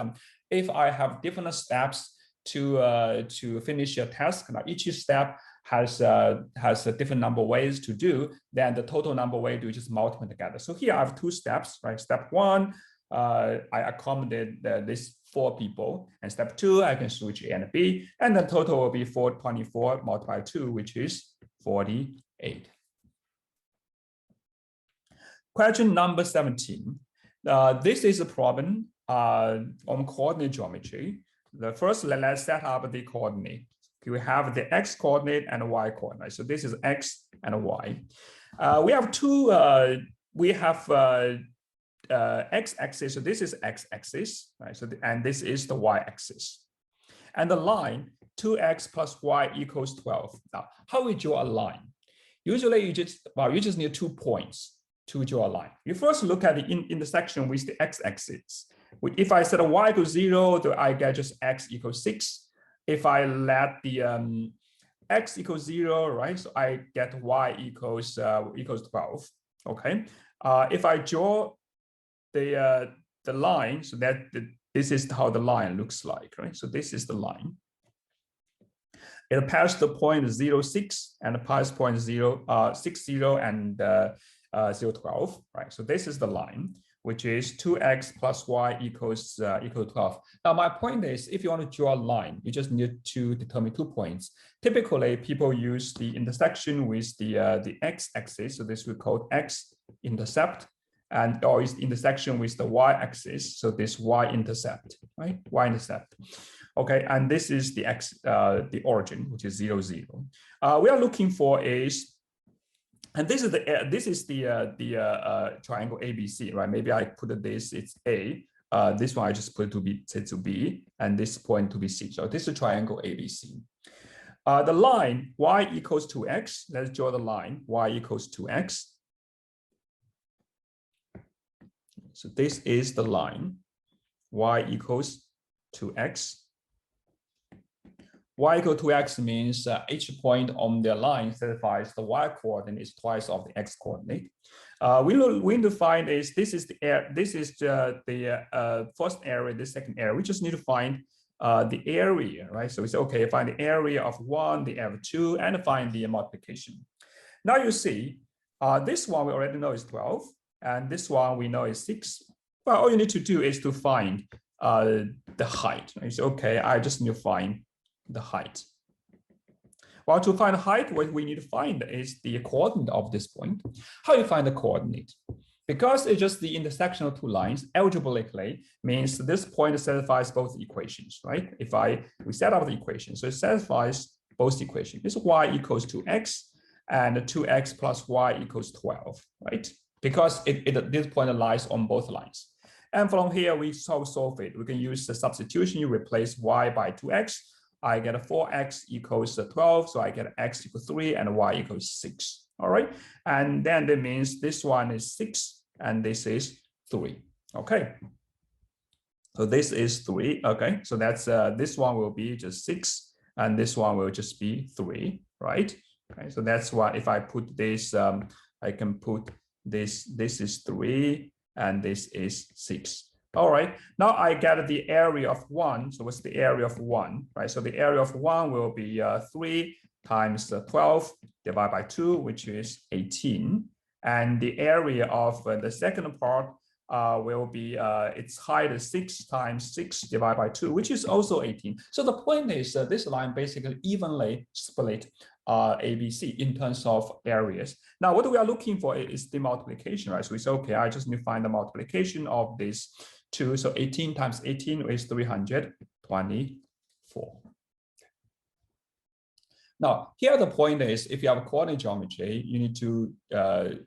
if I have different steps to finish a task, now each step has a different number of ways to do, then the total number of ways to just multiply together. So here I have 2 steps, right? Step 1, I accommodate these 4 people, and step 2, I can switch A and B, and the total will be 424 multiplied 2, which is 48. Question number 17. This is a problem on coordinate geometry. First, let's set up the coordinate. We have the x coordinate and y coordinate. So this is x and y. We have x-axis. So this is x-axis, right? So and this is the y-axis. And the line 2x plus y equals 12. Now, how we draw a line? Usually, you just need 2 points to draw a line. You first look at the intersection with the x-axis. If I set a y equals 0, then I get just x equals 6. If I let the x equals 0, right? So I get y equals 12. Okay. If I draw the line, so that this is how the line looks like, right? So this is the line. It passed the point 0, 6 and past point 0, 6, 0 and 0, 12, right? So this is the line, which is 2x plus y equals 12. Now, my point is, if you want to draw a line, you just need to determine 2 points. Typically, people use the intersection with the x-axis, so this we call x-intercept, and or is intersection with the y-axis, so this y-intercept, right? Y-intercept. Okay, and this is the the origin, which is 0, 0. We are looking for is, and this is the triangle ABC, right? Maybe I put this, it's A. This one I just put to be set to B, and this point to be C. So this is triangle ABC. The line y equals 2x. Let's draw the line y equals 2x. So this is the line y equals 2x. Y equal to x means each point on the line satisfies the y coordinate is twice of the x coordinate. We need to find is this is the first area, the second area. We just need to find the area, right? So we say, okay, find the area of 1, the area of 2, and find the multiplication. Now you see, this one we already know is 12, and this one we know is 6. But all you need to do is to find the height. Right? So okay, I just need to find the height. Well, to find the height, what we need to find is the coordinate of this point. How do you find the coordinate? Because it's just the intersection of 2 lines, algebraically means this point satisfies both equations, right? If we set up the equation, so it satisfies both equations. It's y equals to x and 2x plus y equals 12, right? Because this point lies on both lines. And from here, we solve it. We can use the substitution. You replace y by 2x. I get a 4x equals 12, so I get x equals 3 and y equals 6. All right, and then that means this one is 6 and this is 3. Okay, so this is 3. Okay, so that's this one will be just 6 and this one will just be 3, right? Okay, so that's why if I put this, I can put this. This is 3 and this is 6. All right, now I get the area of 1. So what's the area of 1, right? So the area of 1 will be 3 times 12 divided by 2, which is 18. And the area of the second part will be its height is 6 times 6 divided by 2, which is also 18. So the point is this line basically evenly split ABC in terms of areas. Now, what we are looking for is the multiplication, right? So we say, okay, I just need to find the multiplication of this 2. So 18 times 18 is 324. Now, here the point is, if you have a coordinate geometry, you need to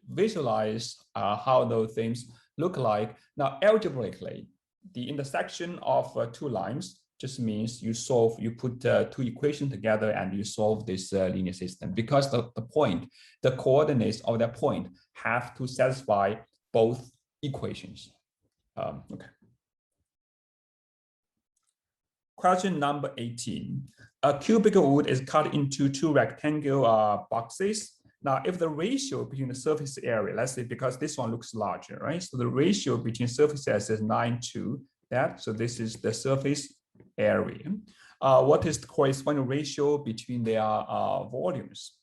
visualize how those things look like. Now, algebraically, the intersection of 2 lines just means you put 2 equations together and you solve this linear system, because the coordinates of that point have to satisfy both equations. Okay. Question number 18. A cubic wood is cut into 2 rectangular boxes. Now, if the ratio between the surface area, let's say because this one looks larger, right? So the ratio between surface area is 9 to that. So this is the surface area. What is the corresponding ratio between their volumes?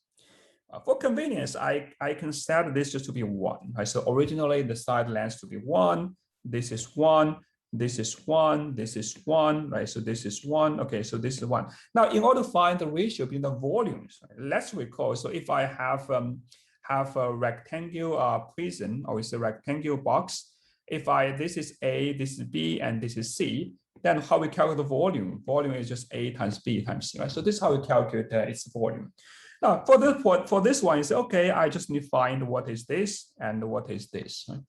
For convenience, I can set this just to be 1. Right? So originally the side length to be 1. This is 1. This is 1. This is 1. Right? So this is 1. Okay, so this is 1. Now, in order to find the ratio between the volumes, right, let's recall. So if I have a rectangular prism, or it's a rectangular box, if this is A, this is B, and this is C, then how we calculate the volume? Volume is just A times B times C, right? So this is how we calculate its volume. Now, for this one, you say, okay, I just need to find what is this and what is this. Right?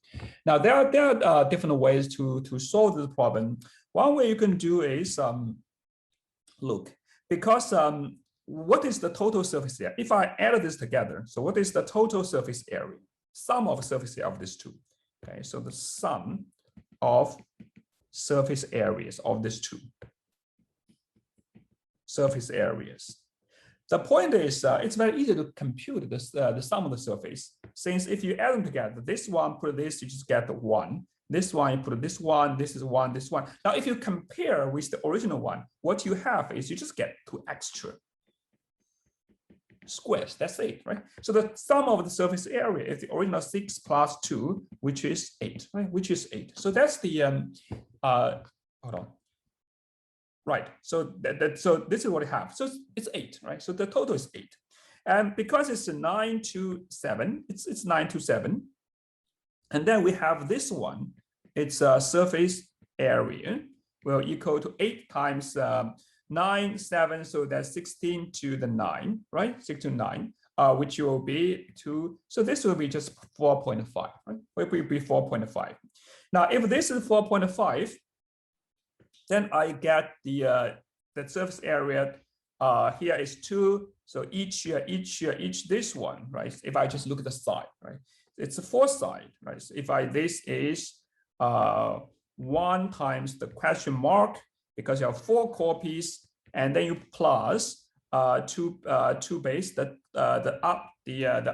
Now, there are different ways to solve this problem. One way you can do is, look, because what is the total surface area? If I add this together, so what is the total surface area? Sum of surface area of these two. Okay, so the sum of surface areas of these two surface areas. The point is, it's very easy to compute the sum of the surface. Since if you add them together, this one put this, you just get the 1. This one, you put this one, this is 1, this one. Now, if you compare with the original one, what you have is you just get 2 extra squares. That's it, right? So the sum of the surface area is the original 6 plus 2, which is 8, right? Which is 8. So that's the hold on. Right. So so this is what we have. So it's 8, right? So the total is 8. And because it's a 9 to 7, it's 9 to 7. And then we have this one. It's a surface area will equal to 8 times 9, 7. So that's 16 to the 9, right? 6 to 9, which will be 2. So this will be just 4.5, right? It will be 4.5. Now, if this is 4.5, then I get the surface area here is 2. So each this one, right? If I just look at the side, right? It's a 4 side, right? So if this is 1 times the question mark, because you have 4 copies, and then you plus 2 base the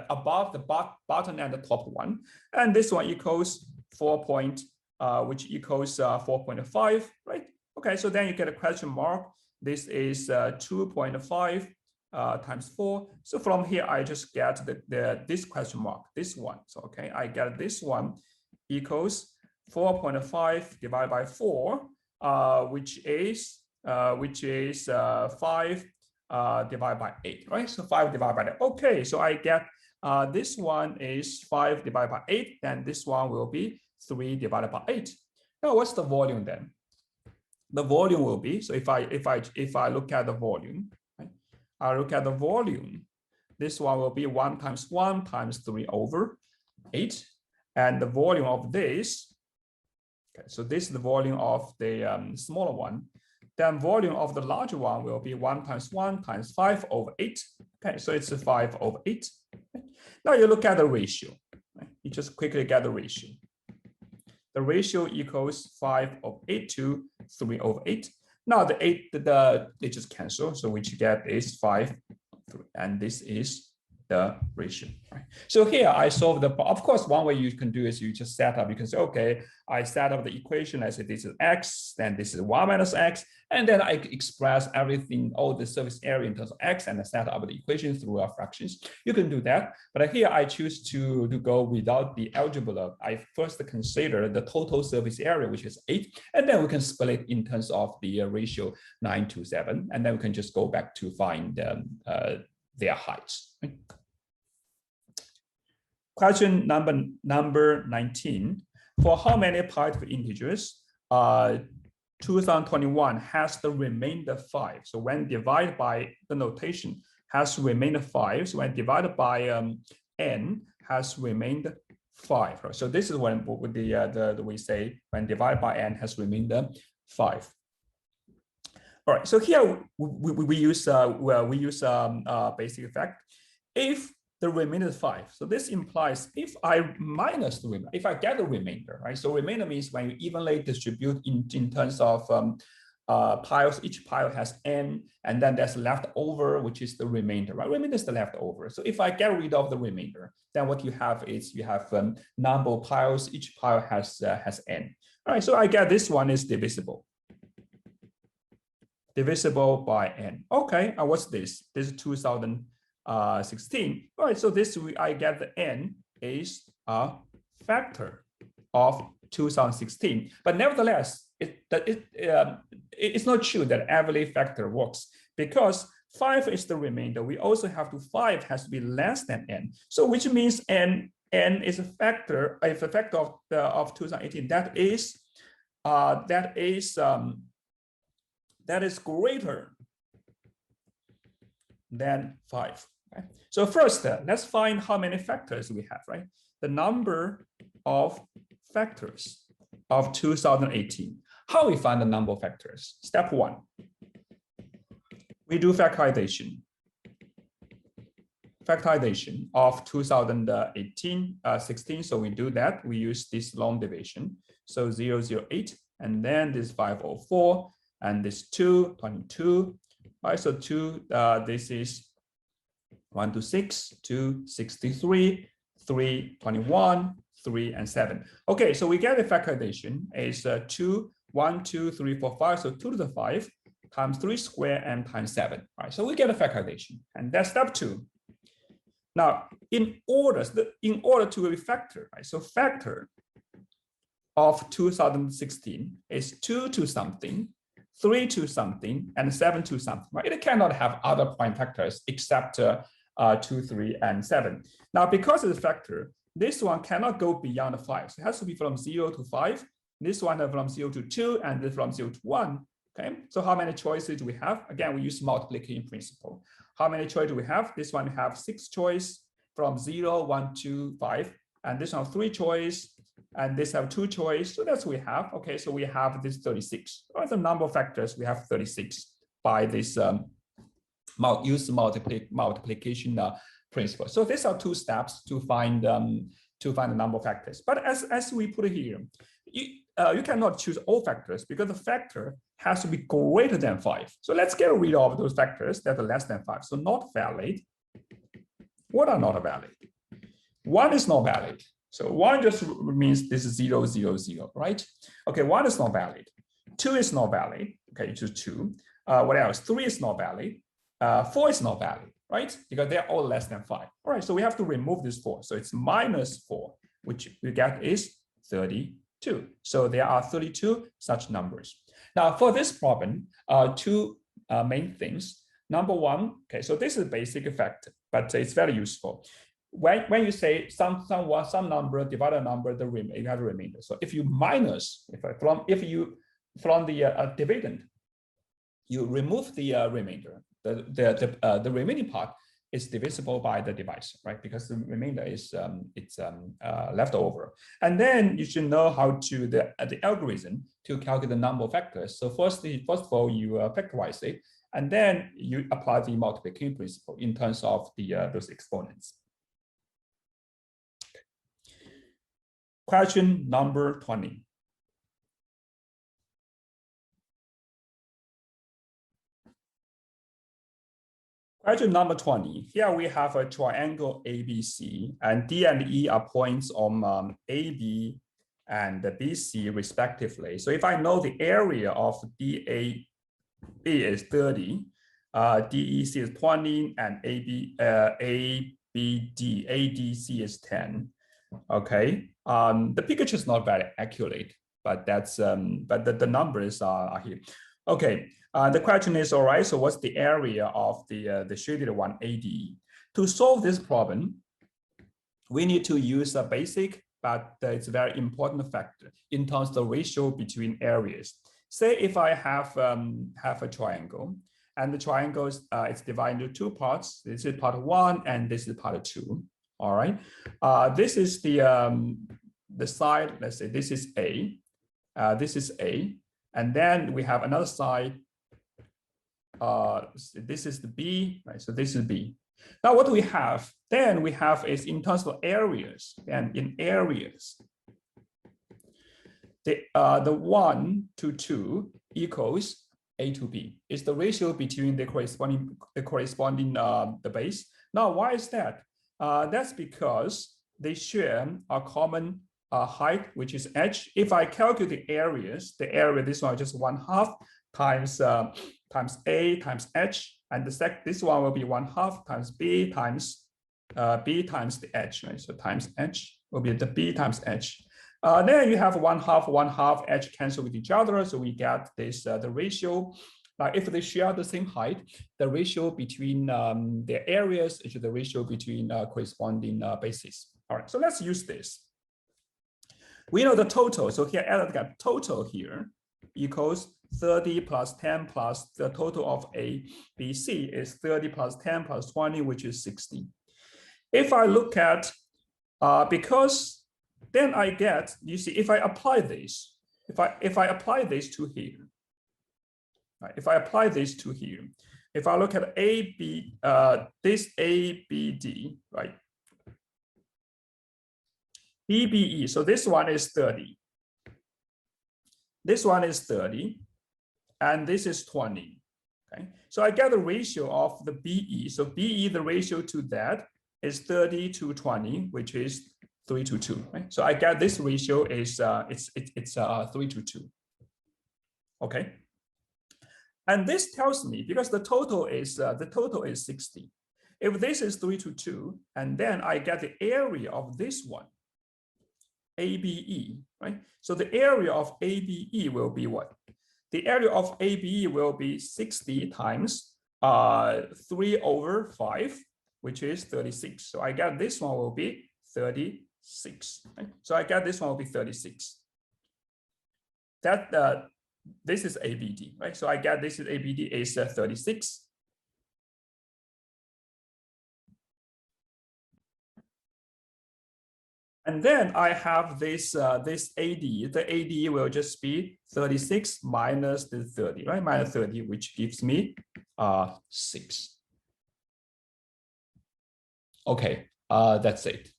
above the bottom and the top one, and this one equals 4 point, which equals 4.5, right? Okay, so then you get a question mark. This is 2.5 times 4. So from here, I just get this question mark, this one. So okay, I get this one equals 4.5 divided by 4, which is 5 divided by 8, right? So 5 divided by 8. Okay, so I get this one is 5 divided by 8, then this one will be 3 divided by 8. Now, what's the volume then? The volume will be, so if I look at the volume, right? I look at the volume, this one will be 1 times 1 times 3 over 8, and the volume of this, okay, so this is the volume of the smaller one, then volume of the larger one will be 1 times 1 times 5 over 8. Okay, so it's 5 over 8. Okay. Now you look at the ratio, right? You just quickly get the ratio. The ratio equals 5 over 8 to 3 over 8. Now the 8, they just cancel. So what you get is 5, 3, and this is the ratio. Right? So here I solve the, of course, one way you can do is you just set up, you can say, okay, I set up the equation. I say this is x, then this is y minus x, and then I express everything, all the surface area in terms of x, and I set up the equation through fractions. You can do that, but here I choose to go without the algebra. I first consider the total surface area, which is 8, and then we can split in terms of the ratio 9 to 7, and then we can just go back to find their heights. Right? Question number 19. For how many positive integers 2021 has the remainder 5? So when divided by the notation has remainder 5. So when divided by n has remainder 5. Right? So this is when we say when divided by n has remainder 5. All right, so here we use basic effect. If the remainder is 5, so this implies if I minus the remainder, if I get the remainder, right? So remainder means when you evenly distribute in terms of piles, each pile has n, and then there's left over, which is the remainder, right? Remainder is the leftover. So if I get rid of the remainder, then what you have is you have number of piles, each pile has n. All right, so I get this one is divisible by n. Okay, what's this? This is 2016. All right, so this I get the n is a factor of 2016. But nevertheless, it's not true that every factor works, because 5 is the remainder. We also have to 5 has to be less than n. So which means n is a factor. If a factor of 2018, that is greater than 5. Right? So first, let's find how many factors we have, right? The number of factors of 2018. How we find the number of factors? Step 1. We do factorization. Factorization of 2018, 16. So we do that. We use this long division. So 008, and then this 504. And this 2, 22, right? So 2, this is 1 to 6, 2, 63, 3, 21, 3, and 7. Okay, so we get the factorization is 2, 1, 2, 3, 4, 5. So 2 to the 5 times 3 squared and times 7. Right, so we get a factorization, and that's step 2. Now, in order to refactor, right? So factor of 2016 is 2 to something, 3 to something, and 7 to something. Right? It cannot have other prime factors except 2, 3, and 7. Now, because it's a factor, this one cannot go beyond 5. So it has to be from 0 to 5. This one from 0 to 2, and this from 0 to 1. Okay, so how many choices do we have? Again, we use multiplication principle. How many choices do we have? This one we have 6 choice from 0, 1, 2, 5, and this one 3 choice, and this have 2 choice. So that's what we have. Okay, so we have this 36. Or the number of factors, we have 36 by this multiplication principle. So these are 2 steps to find the number of factors. But as we put it here, you cannot choose all factors because the factor has to be greater than 5. So let's get rid of those factors that are less than 5. So not valid. What are not valid? 1 is not valid. So 1 just means this is 0, 0, 0, right? Okay, 1 is not valid. 2 is not valid. Okay, you choose 2. What else? 3 is not valid. 4 is not valid, right? Because they're all less than 5. All right, so we have to remove this 4. So it's minus 4, which we get is 32. So there are 32 such numbers. Now, for this problem, 2 main things. Number 1, okay, so this is a basic effect, but it's very useful. When you say some number divided a number, you have a remainder. So if you minus, from the dividend, you remove the remainder. The remaining part is divisible by the divisor, right? Because the remainder is left over. And then you should know how to the algorithm to calculate the number of factors. So first of all, you factorize it, and then you apply the multiplication principle in terms of those exponents. Question number 20. Question number 20. Here we have a triangle ABC, and D and E are points on AB and BC respectively. So if I know the area of DAB is 30, DEC is 20, and ADC is 10. Okay, the picture is not very accurate, but that's but the numbers are here. Okay, the question is, all right, so what's the area of the shaded one, ADE? To solve this problem, we need to use a basic, but it's a very important factor in terms of the ratio between areas. Say if I have a triangle, and the triangle is it's divided into 2 parts. This is part 1, and this is part 2. All right, this is the side. Let's say this is A. This is A, and then we have another side. This is the B, right? So this is B. Now, what do we have? Then we have is in terms of areas, and in areas, the 1 to 2 equals A to B. It's the ratio between the corresponding the base. Now, why is that? That's because they share a common height, which is h. If I calculate the areas, this one is just 1/2 times A times h, and this one will be 1/2 times B times the h, right? So times h will be the B times h. Then you have 1/2 h cancel with each other, so we get this the ratio. Now, if they share the same height, the ratio between their areas is the ratio between corresponding bases. All right, so let's use this. We know the total. So here, add the total here equals 30 plus 10 plus the total of A, B, C is 30 plus 10 plus 20, which is 60. If I look at, because then I get, you see, if I apply this, if I apply this to here, right, if I apply this to here, if I look at AB, this ABD, right, BBE, so this one is 30. This one is 30, and this is 20. Okay, so I get the ratio of the BE. So BE, the ratio to that is 30 to 20, which is 3 to 2. Right? So I get this ratio is 3 to 2. Okay, and this tells me, because the total is 60. If this is 3 to 2, and then I get the area of this one, ABE, right? So the area of ABE will be what? The area of ABE will be 60 times 3/5, which is 36. So I get this one will be 36. Right? So I get this one will be 36. That this is ABD, right? So I get this is ABD is 36. And then I have this this AD. The AD will just be 36 minus the 30, right? Minus 30, which gives me 6. Okay, that's it.